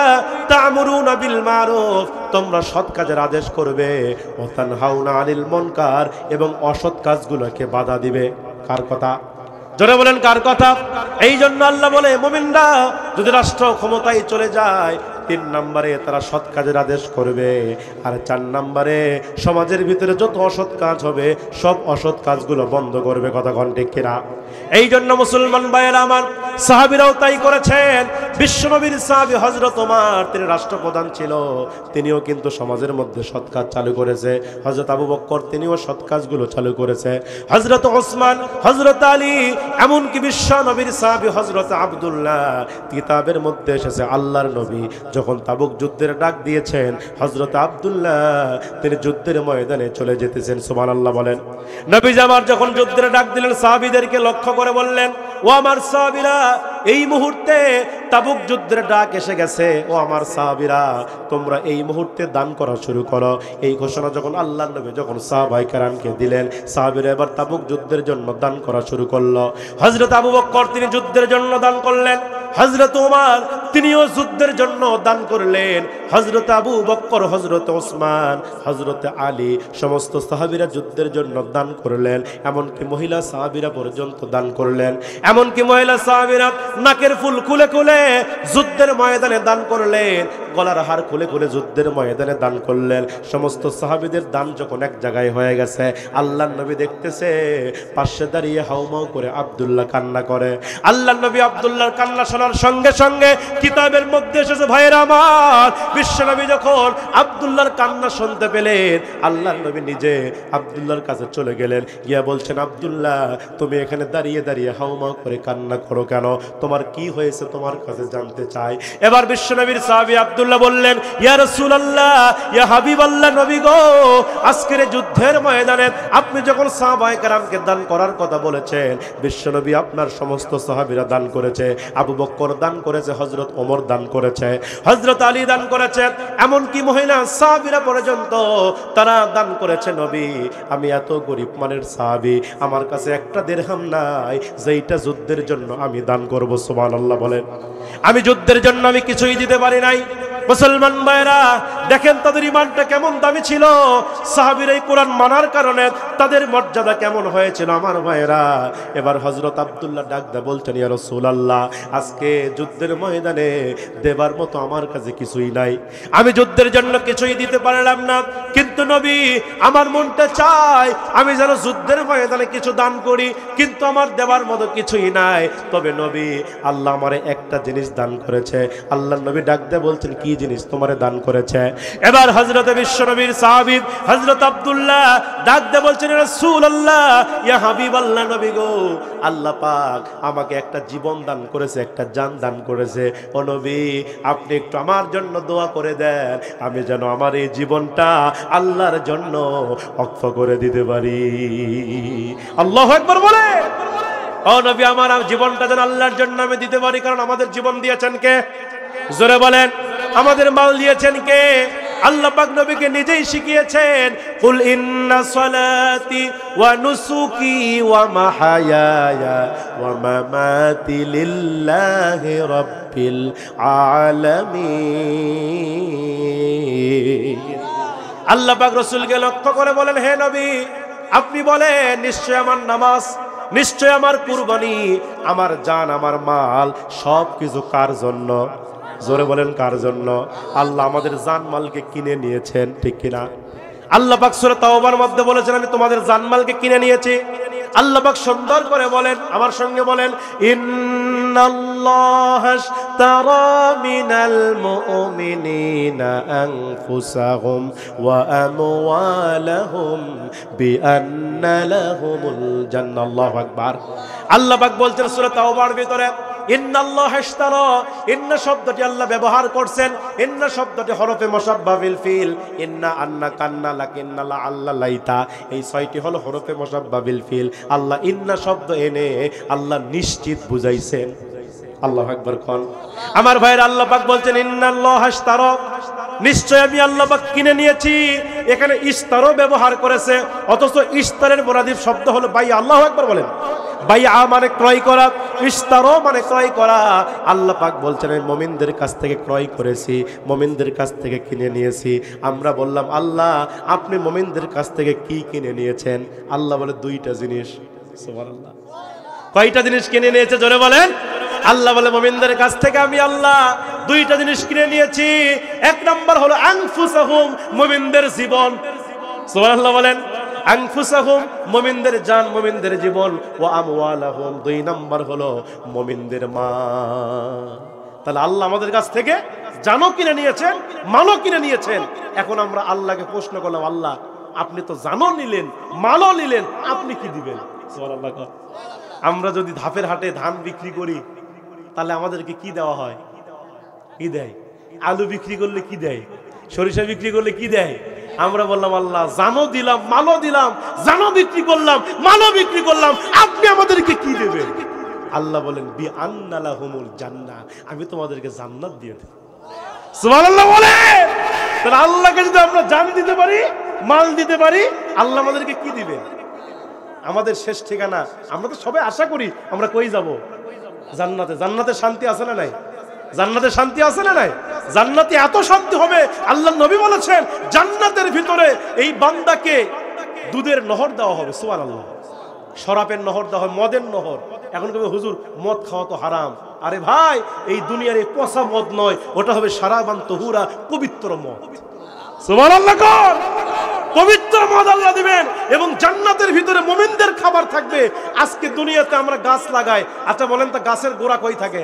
তা'মুরুনা বিল মা'রুফ, তোমরা সৎ কাজের আদেশ করবে, ওয়া তানহাউনা আনিল মুনকার, এবং অসৎ কাজগুলোকে বাধা দিবে। কার কথা? জোরে বলেন কার কথা? এই জন্য আল্লাহ বলে মুমিনরা যদি রাষ্ট্র ক্ষমতায় চলে যায়, 3 নম্বরে তারা সৎ কাজের আদেশ করবে, আর 4 নম্বরে সমাজের ভিতরে যত অসৎ কাজ হবে সব অসৎ কাজগুলো বন্ধ করবে। কথা কোন ঠিক কিনা? এই জন্য মুসলমান ভাইয়েরা আমার, সাহাবীরাও তাই করেছেন। বিশ্বনবীর সাহাবী হযরত ওমর, তিনি রাষ্ট্রপ্রধান ছিল, তিনিও কিন্তু সমাজের মধ্যে সৎ কাজ চালু করেছে। হযরত আবু বকর তিনিও সৎ কাজগুলো চালু করেছে। হযরত ওসমান, হযরত আলী, এমনকি বিশ্বনবীর সাহাবী হযরত আব্দুল্লাহ, কিতাবের মধ্যে এসেছে আল্লাহর নবী যখন তাবুক যুদ্ধের ডাক দিয়েছেন, হযরত আব্দুল্লাহ তিনি যুদ্ধের ময়দানে চলে যেতেছেন। সুবহানাল্লাহ বলেন। নবীজি আমার যখন যুদ্ধের ডাক দিলেন, সাহাবীদেরকে লক্ষ্য করে বললেন, ও আমার সাহাবীরা, এই মুহূর্তে তাবুক যুদ্ধের ডাক এসে গেছে। ও আমার সাহাবীরা, তোমরা এই মুহূর্তে দান করা শুরু করো। এই ঘোষণা যখন আল্লাহর নবী যখন সাহাবায়ে কেরামকে দিলেন, সাহাবীরা এবার তাবুক যুদ্ধের জন্য দান করা শুরু করলো। হযরত আবু বকর তিনি যুদ্ধের জন্য দান করলেন, হযরত ওমর তিনিও যুদ্ধের জন্য দান করলেন, হযরত আবু বকর, হযরত ওসমান, হযরত আলী, সমস্ত সাহাবীরা যুদ্ধের জন্য দান করলেন। এমনকি মহিলা সাহাবীরা পর্যন্ত দান করলেন। এমনকি মহিলা সাহাবীরা নাকের ফুল খুলে খুলে যুদ্ধের ময়দানে দান করলেন, গলার হার খুলে খুলে যুদ্ধের ময়দানে দান করলেন। সমস্ত সাহাবীদের দান যখন এক জায়গায় হয়ে গেছে, আল্লাহর নবী দেখতেছে, পাশে দাঁড়িয়ে হাউমাউ করে আব্দুল্লাহ কান্না করে। আল্লাহর নবী আব্দুল্লাহর কান্না শোনার সঙ্গে সঙ্গে কিতাবের মধ্যে এসেছে, ভাইয়েরা আমার, বিশ্বনবী যখন আব্দুল্লাহর কান্না শুনতে পেলেন, আল্লাহর নবী নিজে আব্দুল্লাহর কাছে চলে গেলেন, গিয়া বলছেন, আব্দুল্লাহ তুমি এখানে দাঁড়িয়ে দাঁড়িয়ে হাউমাউ করে কান্না করো কেন? তোমার কি হয়েছে তোমার কাছে জানতে চাই। এবার বিশ্বনবীর সাহাবী আব্দুল্লাহ বললেন, ইয়া রাসূলুল্লাহ, ইয়া হাবিবাল্লাহ, নবী গো, আজকের যুদ্ধের ময়দানে আপনি যখন সাহাবায়ে কেরামকে দান করার কথা বলেছেন, বিশ্বনবী আপনার সমস্ত সাহাবীরা দান করেছে, আবু বকর দান করেছে, হযরত ওমর দান করেছে, হযরত আলী দান করেছে, এমনকি মহিলা সাহাবীরা পর্যন্ত তারা দান করেছে। নবী, আমি এত গরিব মানের সাহাবী, আমার কাছে একটা দিরহাম নাই যেইটা যুদ্ধের জন্য আমি দান করব। সুবহানাল্লাহ বলেন। আমি যুদ্ধের জন্য আমি কিছুই দিতে পারি নাই। মুসলমান ভাইরা দেখেন তাদের ঈমানটা কেমন দামি ছিল, সাহাবীরা এই কোরআন মানার কারণে তাদের মর্যাদা কেমন হয়েছিল আমার ভাইরা। এবার হযরত আব্দুল্লাহ ডাক দে বলছেন, ইয়া রাসূলুল্লাহ, আজকে যুদ্ধের ময়দানে দেবার মতো আমার কাছে কিছুই নাই, আমি যুদ্ধের জন্য কিছুই দিতে পারলাম না, কিন্তু নবী আমার মনটা চায় আমি যেন যুদ্ধের ময়দানে কিছু দান করি, কিন্তু আমার দেবার মতো কিছুই নাই। তবে নবী, আল্লাহ আমারে একটা জিনিস দান করেছে। আল্লাহর নবী ডাক দে বলছেন, কি জিনিস তোমারে দান করেছে? এবার হযরত বিশ্বনবীর সাহাবী হযরত আব্দুল্লাহ ডাক দে বলছেন, রাসূলুল্লাহ, ইয়া হাবিবাল্লাহ, নবী গো, আল্লাহ পাক আমাকে একটা জীবন দান করেছে, একটা জান দান করেছে। ও নবী, আপনি একটু আমার জন্য দোয়া করে দেন, আমি যেন আমার এই জীবনটা আল্লাহর জন্য ওয়াকফ করে দিতে পারি। আল্লাহু আকবার বলে। ও নবী, আমার জীবনটা যেন আল্লাহর জন্য আমি দিতে পারি, কারণ আমাদের জীবন দিয়েছেন কে? জোরে বলেন। আমাদের মাল দিয়েছেন কে? আল্লাহ পাক নবীকে নিজেই শিখিয়েছেন, কুল ইন্না সালাতি ওয়া নুসুকি ওয়া মাহায়ায়া ওয়া মামাতি লিল্লাহি রাব্বিল আলামিন। আল্লাহ পাক রাসূলকে লক্ষ্য করে বলেন, হে নবী, আপনি বলেন, নিশ্চয় আমার নামাজ, নিশ্চয় আমার কুরবানি, আমার জান, আমার মাল সব কিছু কার জন্য? জোরে বলেন, কার জন্য? আল্লাহ আমাদের জান মালকে কিনে নিয়েছেন, ঠিক কিনা? আল্লাহ পাক সূরা তাওবার মধ্যে বলেছেন, আমি তোমাদের জান মালকে কিনে নিয়েছি। আল্লাহ পাক সুন্দর করে বলেন, আমার সঙ্গে বলেন, ইন্নাল্লাহা আশতারা মিনাল মুমিনিনা আনফুসাহুম ওয়া আমওয়ালাহুম বিআন্না লাহুমুল জান্নাহ। আল্লাহু আকবার। আল্লাহ পাক বলছেন সূরা তাওবার ভিতরে, ইন্নাল্লাহা আশতারা, ইন্না শব্দটি আল্লাহ ব্যবহার করছেন, ইন্না শব্দটি হরফে মুশাব্বাহ বিল ফিল, ইন্না, আন্না, কান্না, লাকিন্না, লা, আল্লাহ, লাইতা, এই ছয়টি হলো হরফে মুশাব্বাহ বিল ফিল। আল্লাহ ইন্না শব্দ এনে আল্লাহ নিশ্চিত বুঝাইছেন। আল্লাহু আকবার কোন। আমার ভাইরা, আল্লাহ পাক বলছেন, ইন্নাল্লাহা আশতারা, নিশ্চয় আমি আল্লাহ পাক কিনে নিয়েছি। এখানে ইশতারও ব্যবহার করেছে, অথচ ইশতারের মুরাদিফ শব্দ হলো বাইয়া। আল্লাহু আকবার বলেন। বাইয়া মানে ক্রয় করা, ইশতারও মানে ক্রয় করা। আল্লাহ পাক বলছেন, আমি মুমিনদের কাছ থেকে ক্রয় করেছি, মুমিনদের কাছ থেকে কিনে নিয়েছি। আমরা বললাম, আল্লাহ আপনি মুমিনদের কাছ থেকে কি কিনে নিয়েছেন? আল্লাহ বলে, দুইটা জিনিস। সুবহানাল্লাহ। কয়টা জিনিস কিনে নিয়েছে? জোরে বলেন। আল্লাহ বলে, মুমিনদের কাছ থেকে আমি আল্লাহ দুইটা জিনিস কিনে নিয়েছি। এক নাম্বার হলো আনফুসাহুম, মুমিনদের জীবন। সুবহানাল্লাহ বলেন। আনফুসাহুম, মুমিনদের জান, মুমিনদের জীবন। ওয়া আমওয়ালাহুম, দুই নাম্বার হলো মুমিনদের মাল। তাহলে আল্লাহ আমাদের কাছ থেকে জানও কিনে নিয়েছেন, মালও কিনে নিয়েছেন। এখন আমরা আল্লাহকে প্রশ্ন করলাম, আল্লাহ আপনি তো জানও নিলেন, মালও নিলেন, আপনি কি দিবেন? সুবহানাল্লাহ। আমরা যদি ধাপের হাটে ধান বিক্রি করি তাহলে আমাদেরকে কি দেওয়া হয়? কি দেয়? আলু বিক্রি করলে কি দেয়? সরিষা বিক্রি করলে কি দেয়? আমরা বললাম আল্লাহ জানও দিলাম, মালও দিলাম, জানও বিক্রি করলাম, মালও বিক্রি করলাম, আপনি আমাদেরকে কি দেবেন? আল্লাহ বলেন বি আন্না লাহুমুল জান্নাহ, আমি তোমাদেরকে জান্নাত দিয়ে দেব। সুবহানাল্লাহ বলে। তাহলে আল্লাহকে যদি আমরা জান দিতে পারি, মাল দিতে পারি, আল্লাহ আমাদেরকে কি দিবেন? আমাদের শেষ ঠিকানা আমরা তো সবাই আশা করি আমরা কই যাব? জান্নাতে। জান্নাতে শান্তি আছে না নাই? জান্নাতে শান্তি আছে না নাই? জান্নাতে এত শান্তি হবে, আল্লাহর নবী বলেছেন জান্নাতের ভিতরে এই বান্দাকে দুধের নহর দেওয়া হবে। সুবহানাল্লাহ। শরাবের নহর দেওয়া হয়, মদের নহর। এখন কবে হুজুর মদ খাওয়া তো হারাম। আরে ভাই, এই দুনিয়ার এই পচা মদ নয়, ওটা হবে সারাবান তহুরা, পবিত্র মদ। সুবহানাল্লাহ। পবিত্র মদ আল্লাহ দিবেন এবং জান্নাতের ভিতরে মুমিনদের খাবার থাকবে। আজকে দুনিয়াতে আমরা গাছ লাগাই, আচ্ছা বলেন তো গাছের গোড়া কই থাকে?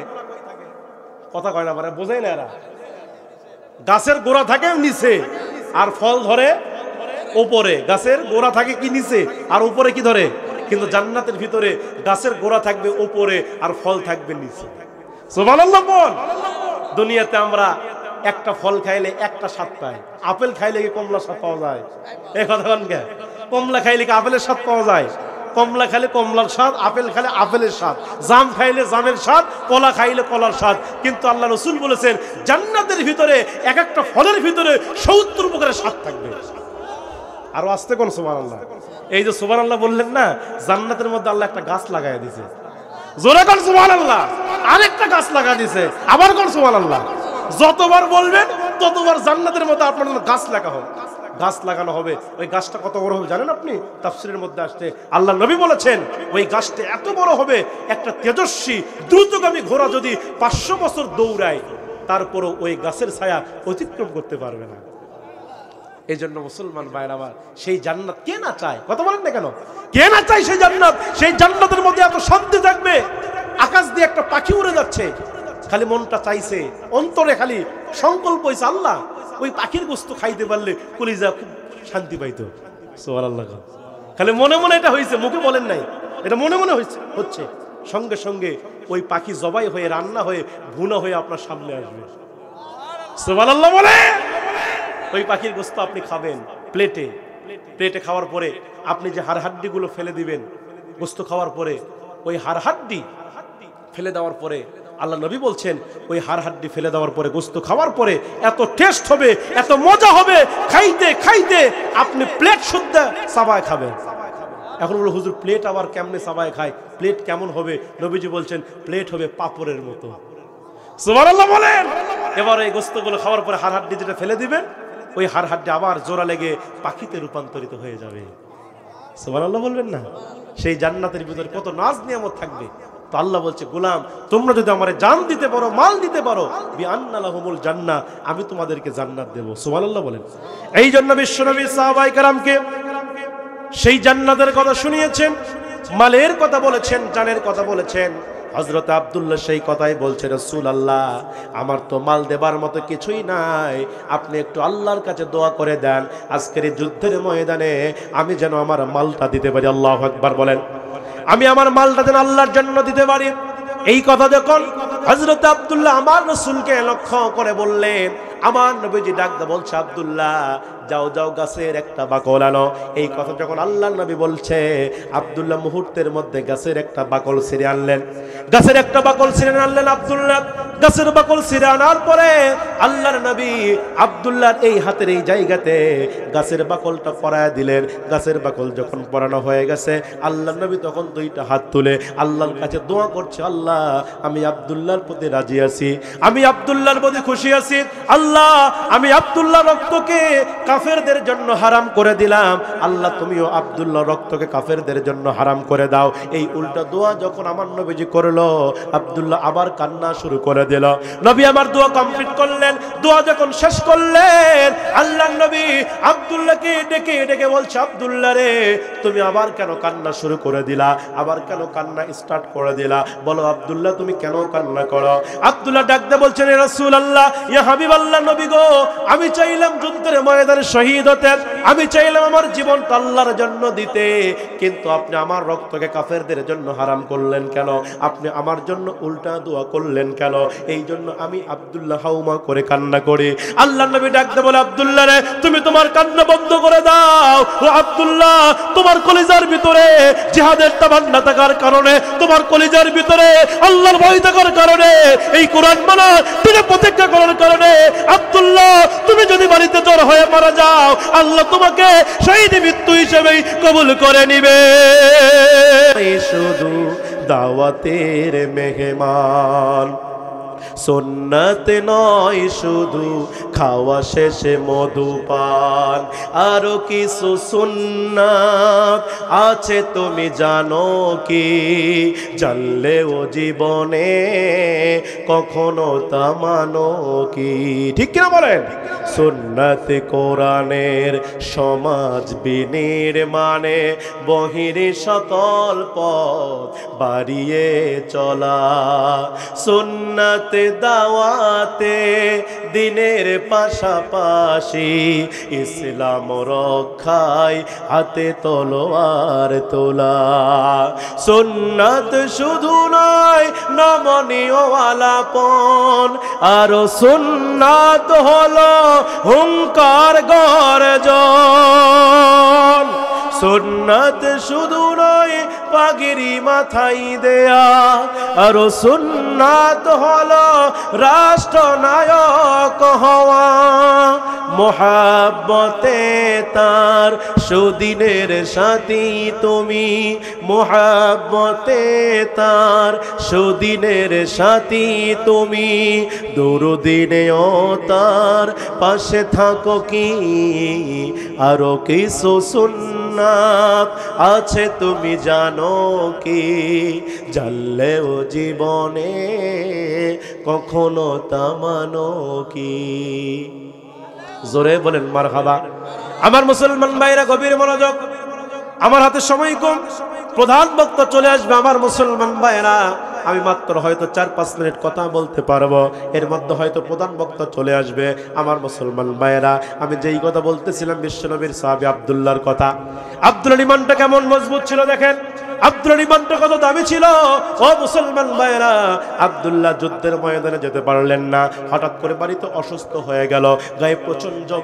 কথা কয় না, মানে বোঝাই না এরা। গাছের গোড়া থাকে নিচে আর ফল ধরে উপরে। গাছের গোড়া থাকে কি নিচে আর উপরে কি ধরে? কিন্তু জান্নাতের ভিতরে গাছের গোড়া থাকবে উপরে আর ফল থাকবে নিচে। সুবহানাল্লাহ বল। দুনিয়াতে আমরা একটা ফল খাইলে একটা স্বাদ পাই। আপেল খাইলে কি কমলা স্বাদ পাওয়া যায়? এই কথা বলেন কে? কমলা খাইলে কি আপেলের স্বাদ পাওয়া যায়? কমলা খাইলে কমলার স্বাদ, আপেল খাইলে আপেলের স্বাদ, জাম খাইলে জামের স্বাদ, কলা খাইলে কলার স্বাদ। কিন্তু আল্লাহ রাসূল বলেছেন জান্নাতের ভিতরে এক একটা ফলের ভিতরে 70 প্রকারের স্বাদ থাকবে। আরো আসতে কোন সুবহানাল্লাহ। এই যে সুবহানাল্লাহ বললেন না, জান্নাতের মধ্যে আল্লাহ একটা গাছ লাগায় দিয়েছে। জোরে কোন সুবহানাল্লাহ। আরেকটা গাছ লাগায় দিয়েছে, আবার কোন সুবহানাল্লাহ। যতবার বলবেন ততবার জান্নাতের মধ্যে আপনার গাছ লাগা হবে, গাছ লাগানো হবে। ওই গাছটা কত বড় হবে জানেন আপনি? তাফসীরের মধ্যে আসছে আল্লাহ নবী বলেছেন ওই গাছটা এত বড় হবে, একটা তেজস্বী দ্রুতগামী ঘোড়া যদি 500 বছর দৌড়ায় তারপরও ওই গাছের ছায়া অতিক্রম করতে পারবে না। এই জন্য মুসলমান ভাইরা আমার, সেই জান্নাত কে না চায়? কথা বলেন না কেন? কে না চায় সেই জান্নাত? সেই জান্নাতের মধ্যে এত শান্তি থাকবে, আকাশ দিয়ে একটা পাখি উড়ে যাচ্ছে, খালি মনটা চাইছে, অন্তরে খালি সংকল্প হয়েছে আল্লাহ ওই পাখির গোশত খাইতে পারলে কলিজা খুব শান্তি পাইতো। সুবহানাল্লাহ। খালি মনে মনে এটা হয়েছে, মুখে বলেন নাই, এটা মনে মনে হচ্ছে। সঙ্গে সঙ্গে ওই পাখি জবাই হয়ে, রান্না হয়ে, ভুনা হয়ে আপনার সামনে আসবে। সুবহানাল্লাহ বলে। ওই পাখির গোশত আপনি খাবেন প্লেটে। প্লেটে খাওয়ার পরে আপনি যে হাড়হাড্ডি গুলো ফেলে দিবেন, গোশত খাওয়ার পরে ওই হাড়হাড্ডি ফেলে দেওয়ার পরে আল্লাহ নবী বলছেন ওই হাড়হাড্ডি ফেলে দেওয়ার পরে গোশত খাওয়ার পরে এত টেস্ট হবে, এত মজা হবে, খাইতে খাইতে আপনি প্লেট শুদ্ধ চাবায় খাবেন। এখন বলো হুজুর প্লেট আবার কেমনে চাবায় খায়? প্লেট কেমন হবে? নবীজি বলছেন প্লেট হবে পাপড়ের মতো। সুবহানাল্লাহ বলেন। এবার এই গোশতগুলো খাওয়ার পরে হাড়হাড্ডি যেটা ফেলে দিবেন, ওই হাড়হাড্ডি আবার জোড়া লেগে পাখিতে রূপান্তরিত হয়ে যাবে। সুবহানাল্লাহ বলবেন না? সেই জান্নাতের ভিতরে কত নাজ নিয়ামত থাকবে। তো আল্লাহ বলছে গোলাম তোমরা যদি আমারে জান দিতে পারো, মাল দিতে পারো, বিআন্না লাহুমুল জান্নাহ, আমি তোমাদেরকে জান্নাত দেব। সুবহানাল্লাহ বলেন। এই জন্য বিশ্বনবী সাহাবায়ে কেরামকে সেই জান্নাতের কথা শুনিয়েছেন, মালের কথা বলেছেন, জানের কথা বলেছেন। হযরত আব্দুল্লাহ সেই কথাই বলছে, রাসূলুল্লাহ আমার তো মাল দেবার মতো কিছুই নাই, আপনি একটু আল্লাহর কাছে দোয়া করে দেন আজকের এই যুদ্ধের ময়দানে আমি যেন আমার মালটা দিতে পারি। আল্লাহু আকবার বলেন। আমি আমার মালটা যেন আল্লাহর জন্য দিতে পারি। এই কথা যখন হযরত আব্দুল্লাহ আমার রাসূলকে লক্ষ্য করে বললেন, আমার নবীজি ডাকতে বলছে আব্দুল্লাহ যাও যাও গাছের একটা বাকল আনো। এই কথা যখন আল্লাহর নবী বলছে, আব্দুল্লাহ মুহূর্তের মধ্যে গাছের একটা বাকল ছিঁড়ে আনলেন। গাছের একটা বাকল ছিঁড়ে আনলেন আব্দুল্লাহ। গাছের বাকল ছিঁড়ে আনার পরে আল্লাহর নবী আব্দুল্লাহর এই হাতের এই জায়গাতে গাছের বাকলটা পরায় দিলেন। গাছের বাকল যখন পরানো হয়ে গেছে, আল্লাহর নবী তখন দুইটা হাত তুলে আল্লাহর কাছে দোয়া করছে, আল্লাহ আমি আব্দুল্লাহর প্রতি রাজি আছি, আমি আব্দুল্লাহর প্রতি খুশি আছি। আল্লাহ আমি আব্দুল্লাহর রক্তকে কাফেরদের জন্য হারাম করে দিলাম, আল্লাহ তুমিও আব্দুল্লাহ রক্তকে কাফেরদের জন্য হারাম করে দাও। এই উল্টা দোয়া যখন আমার নবীজি করলো, আব্দুল্লাহ আবার কান্না শুরু করে দিল। নবী আমার দোয়া কমপ্লিট করলেন। দোয়া যখন শেষ করলেন, আল্লাহর নবী আব্দুল্লাহকে ডেকে ডেকে বলছে, আব্দুল্লাহ রে, তুমি আবার কেন কান্না শুরু করে দিলা? আবার কেন কান্না স্টার্ট করে দিলা? বলো আব্দুল্লাহ, তুমি কেন কান্না করো? আব্দুল্লাহ ডাকতে বলছেন, ইয়া রাসূলুল্লাহ, ইয়া হাবিবাল্লাহ, নবী গো, আমি চাইলাম যুদ্ধের ময়দানে শহীদ হতে, আমি চাইলাম আমার জীবনটা আল্লাহর জন্য দিতে, কিন্তু আপনি আমার রক্তকে কাফেরদের জন্য হারাম করলেন কেন? আপনি আমার জন্য উল্টা দোয়া করলেন কেন? এই জন্য আমি আব্দুল্লাহ হাউমা করে কান্না করি। আল্লাহর নবী ডাকতে বলে, আব্দুল্লাহ রে, তুমি তোমার কান্না বন্ধ করে দাও। ও আব্দুল্লাহ, তোমার কলিজার ভিতরে জিহাদের তামান্না থাকার কারণে, তোমার কলিজার ভিতরে আল্লাহর ভয় থাকার কারণে, এই কোরআন মানার তিনি প্রতিজ্ঞা করার কারণে, আব্দুল্লাহ, তুমি যদি বাড়িতে জ্বর হয়ে মারা যাও, আল্লাহ তোমাকে শহীদ মৃত্যু হিসেবেই কবুল করে নিবে। শুধু দাওয়াতের মেহমান, সুন্নাত নয় শুধু খাওয়া শেষে মধুপান, আরো কিছু সুন্নাত আছে তুমি জানো কি? জানলেও জীবনে কখনো তা মানো কি? ঠিক কিনা বলেন? সুন্নাত কোরআনের সমাজ বিনির্মাণে বহির সকল পথ বাড়িয়ে চলা, সুন্নাত দাওয়াতে দিনের পাশাপাশি ইসলাম রক্ষায় হাতে তলোয়ার তোলা। সুন্নাত শুধু নয় নমনীয় আলাপন, আরো সুন্নাত হলো হুঙ্কার গর্জন। সুন্নাত শুধু নয় পাগড়ি মাথায় দেয়া, আরো সুন্নাত হলো রাষ্ট্রনায়ক হওয়া। মোহাব্বতে তার সুদিনের সাথী তুমি, মোহাব্বতে তার সুদিনের সাথী তুমি, দুরুদিনেও তার পাশে থাকো কি? আরো কিছু সুন্নাত আছে তুমি জানো কি? জানলেও জীবনে কখনো তা মানো কি? জোরে বলেন মারহাবা। আমার মুসলমান ভাইরা গভীর মনোযোগ, আমার হাতে সময় কম, প্রধান বক্তা চলে আসবে। আমার মুসলমান ভাইরা, আমি মাত্র হয়তো 4-5 মিনিট কথা বলতে পারবো, এর মধ্যে হয়তো প্রধান বক্তা চলে আসবে। আমার মুসলমান ভাইরা, আমি যেই কথা বলতেছিলাম বিশ্বনবীর সাহাবী আব্দুল্লাহর কথা, আব্দুল্লাহর ঈমানটা কেমন মজবুত ছিল দেখেন, আব্দুল্লাহর ঈমানটা কত দামি ছিল। ও মুসলমান ভাইরা, আব্দুল্লাহ যুদ্ধের ময়দানে যেতে পারলেন না, হঠাৎ করে বাড়িতে অসুস্থ হয়ে গেল, গায়ে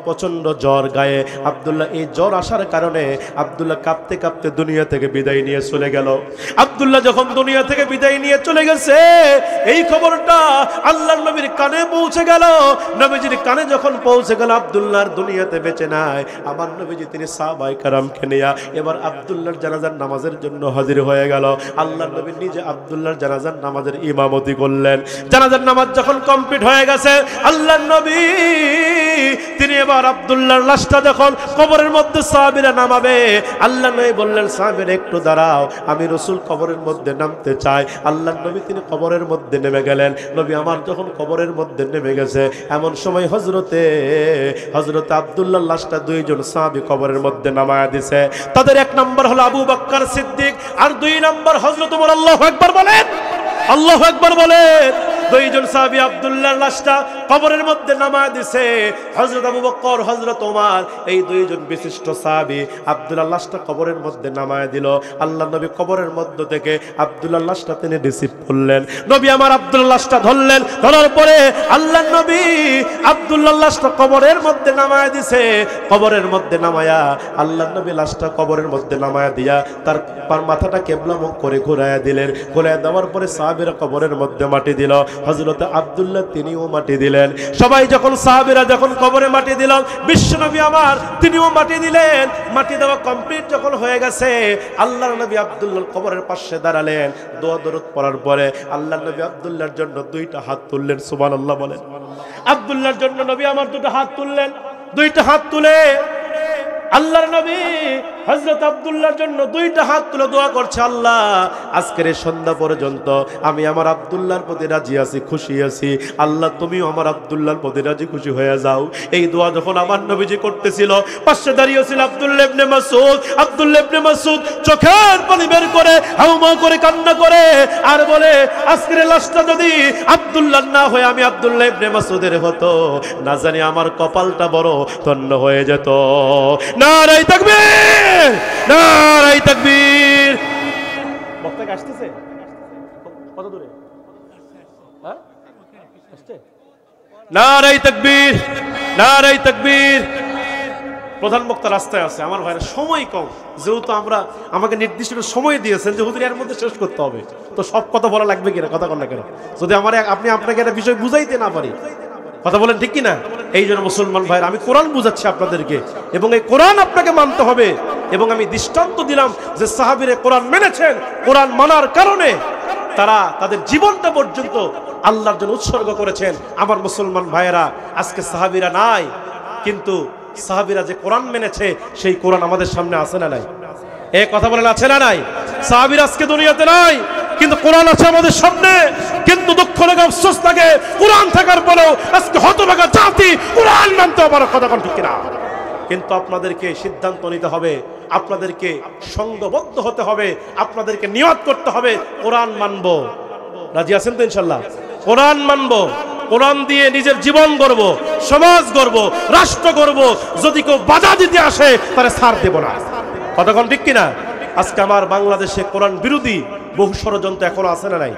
প্রচন্ড জ্বর গায়ে। আব্দুল্লাহ এই জ্বর আসার কারণে আব্দুল্লাহ কাঁপতে কাঁপতে দুনিয়া থেকে বিদায় নিয়ে চলে গেল। আব্দুল্লাহ যখন দুনিয়া থেকে বিদায় নিয়ে চলে গেছে, এই খবরটা আল্লাহর নবীর কানে পৌঁছে গেল। নবীজির কানে যখন পৌঁছে গেল আব্দুল্লাহর দুনিয়াতে বেঁচে নাই, আমার নবীজি তিনি সাহাবায়ে কেরামকে নিয়ে এবার আব্দুল্লাহর জানাজার নামাজের জন্য হাজির হয়ে গেল। আল্লাহর নবী নিজে আব্দুল্লাহর জানাজার নামাজের ইমামতি করলেন। জানাজার নামাজ যখন কমপ্লিট হয়ে গেছে, আল্লাহর নবী তিনি এবার আব্দুল্লাহর লাশটা যখন কবরের মধ্যে সাহাবীরা নামাবে, আল্লাহর নবী বললেন, সাহাবীরা একটু দাঁড়াও, আমি রাসূল কবরের মধ্যে নামতে চাই। আল্লাহর নবী তিনি কবরের মধ্যে নেমে গেলেন। নবী আমার যখন কবরের মধ্যে নেমে গেছে, এমন সময় হযরতে আব্দুল্লাহর লাশটা দুইজন সাহাবী কবরের মধ্যে নামায়া দিয়েছে। তাদের এক নম্বর হলো আবু বকর সিদ্দিক, আর 2 নম্বর হযরত ওমর। আল্লাহু আকবার বলেন, আল্লাহু আকবার বলেন। দুইজন সাহাবী আব্দুল্লাহর লাশটা কবরের মধ্যে নামায় দিছে। হযরত আবু বকর, হযরত ওমর, এই দুইজন বিশিষ্ট সাহাবী আব্দুল্লাহর লাশটা কবরের মধ্যে নামায় দিল। আল্লাহর নবী কবরের মধ্য থেকে আব্দুল্লাহর লাশটা তিনি রিসিভ করলেন। নবী আমার আব্দুল্লাহর লাশটা ধরলেন। ধরার পরে আল্লাহর নবী আব্দুল্লাহর লাশটা কবরের মধ্যে নামায় দিছে। কবরের মধ্যে নামায়া আল্লাহর নবী লাশটা কবরের মধ্যে নামায়া দিয়া তার মাথাটা কিবলামুখ করে ঘুরায়া দিলেন। ঘুরায়া দেওয়ার পরে সাহাবীরা কবরের মধ্যে মাটি দিল। হযরত আব্দুল্লাহ তিনিও মাটি দিলেন। সবাই যখন সাহাবীরা যখন কবরে মাটি দিল, বিশ্বনবী আমার তিনিও মাটি দিলেন। মাটি দেওয়া কমপ্লিট যখন হয়ে গেছে, আল্লাহর নবী আব্দুল্লাহর কবরের পাশে দাঁড়ালেন। দোয়া দরুদ পড়ার পরে আল্লাহর নবী আব্দুল্লাহর জন্য 2টা হাত তুললেন। সুবহানাল্লাহ বলেন। আব্দুল্লাহর জন্য নবী আমার 2টা হাত তুললেন। দুইটা হাত তুলে আল্লাহর নবী হযরত আব্দুল্লাহর জন্য দুইটা হাত তুলে দোয়া করছে, আল্লাহ আজকের এই সন্ধ্যা পর্যন্ত আমি আমার আব্দুল্লাহর প্রতি রাজি আছি, খুশি আছি, আল্লাহ তুমিও আমার আব্দুল্লাহর প্রতি রাজি খুশি হয়ে যাও। এই দোয়া যখন আমার নবীজি করতেছিল, পাশে দাঁড়িয়ে ছিল আব্দুল্লাহ ইবনে মাসউদ। আব্দুল্লাহ ইবনে মাসউদ চোখের পানি বের করে হাউমা করে কান্না করে আর বলে, আজকের লাশটা যদি আব্দুল্লাহ না হয়ে আমি আব্দুল্লাহ ইবনে মাসউদের হতো, না জানি আমার কপালটা বড় ধন্য হয়ে যেত। নারায়ে তাকবীর, নারায়ে তাকবীর। বক্তা কি আসতেছে? কত দূরে? হ্যাঁ আসছে? নারায়ে তাকবীর, নারায়ে তাকবীর। প্রধান বক্তা রাস্তায় আছে, আমার ভাইরা সময় কম, যেহেতু আমাকে নির্দিষ্ট সময় দিয়েছেন যে হুজুর এর মধ্যে শেষ করতে হবে, তো সব কথা বলা লাগবে কিনা, কথা কন না কেন? যদি আপনি আপনাকে একটা বিষয় বুঝাইতে না পারি, কথা বলেন ঠিক কিনা? এই জন্য মুসলমান ভাইরা আমি কোরআন বুঝাচ্ছি আপনাদেরকে, এবং এই কোরআন আপনাকে মানতে হবে। এবং আমি দৃষ্টান্ত দিলাম যে সাহাবীরা কোরআন মেনেছেন, কোরআন মানার কারণে তারা তাদের জীবনটা পর্যন্ত আল্লাহর জন্য উৎসর্গ করেছেন। আমার মুসলমান ভাইয়েরা, আজকে সাহাবীরা নাই, কিন্তু সাহাবীরা যে কোরআন মেনেছে সেই কোরআন আমাদের সামনে আছে না নাই? এই কথা বলেন আছে না নাই? সাহাবীরা আজকে দুনিয়াতে নাই, কিন্তু কোরআন আছে আমাদের সামনে। কিন্তু দুঃখ লাগে, আফসোস লাগে, কোরআন থাকার পরেও আজকে হতভাগা জাতি কোরআন মানতে পারে, কথা কোন ঠিক কিনা? কিন্তু আপনাদেরকে সিদ্ধান্ত নিতে হবে, আপনাদেরকে সংঘবদ্ধ হতে হবে, আপনাদেরকে নিয়ত করতে হবে কোরআন মানবো। রাজি আছেন তো ইনশাআল্লাহ? কোরআন মানবো, কোরআন দিয়ে নিজের জীবন গড়ব, সমাজ গড়ব, রাষ্ট্র গড়ব। যদি কেউ বাধা দিতে আসে তাহলে ছাড় দেব না, কথা কোন ঠিক কিনা? আজকে আমার বাংলাদেশে কোরআন বিরোধী বহু ষড়যন্ত্র এখনো আছে না নাই?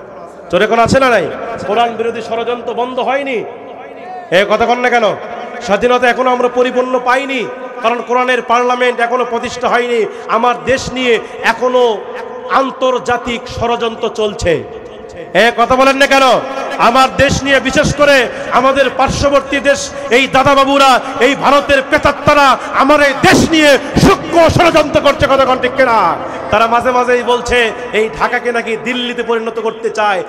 তোর এখন আছে না নাই? কোরআন বিরোধী ষড়যন্ত্র বন্ধ হয়নি। এই কথা কন না কেন? স্বাধীনতা এখনো আমরা পরিপূর্ণ পাইনি, কারণ কোরআনের পার্লামেন্ট এখনো প্রতিষ্ঠা হয়নি। আমার দেশ নিয়ে এখনো আন্তর্জাতিক ষড়যন্ত্র চলছে। কথা বলেন না কেন? আমার দেশ নিয়ে, বিশেষ করে আমাদের পার্শ্ববর্তী দেশ, এই দাদা বাবুরা, এই ভারতের প্রেতাত্মারা আমার এই দেশ নিয়ে সূক্ষ্ম ষড়যন্ত্র করছে, কথা কোন ঠিক কিনা? তারা মাঝে মাঝেই বলছে এই ঢাকাকে নাকি দিল্লিতে পরিণত করতে চায়।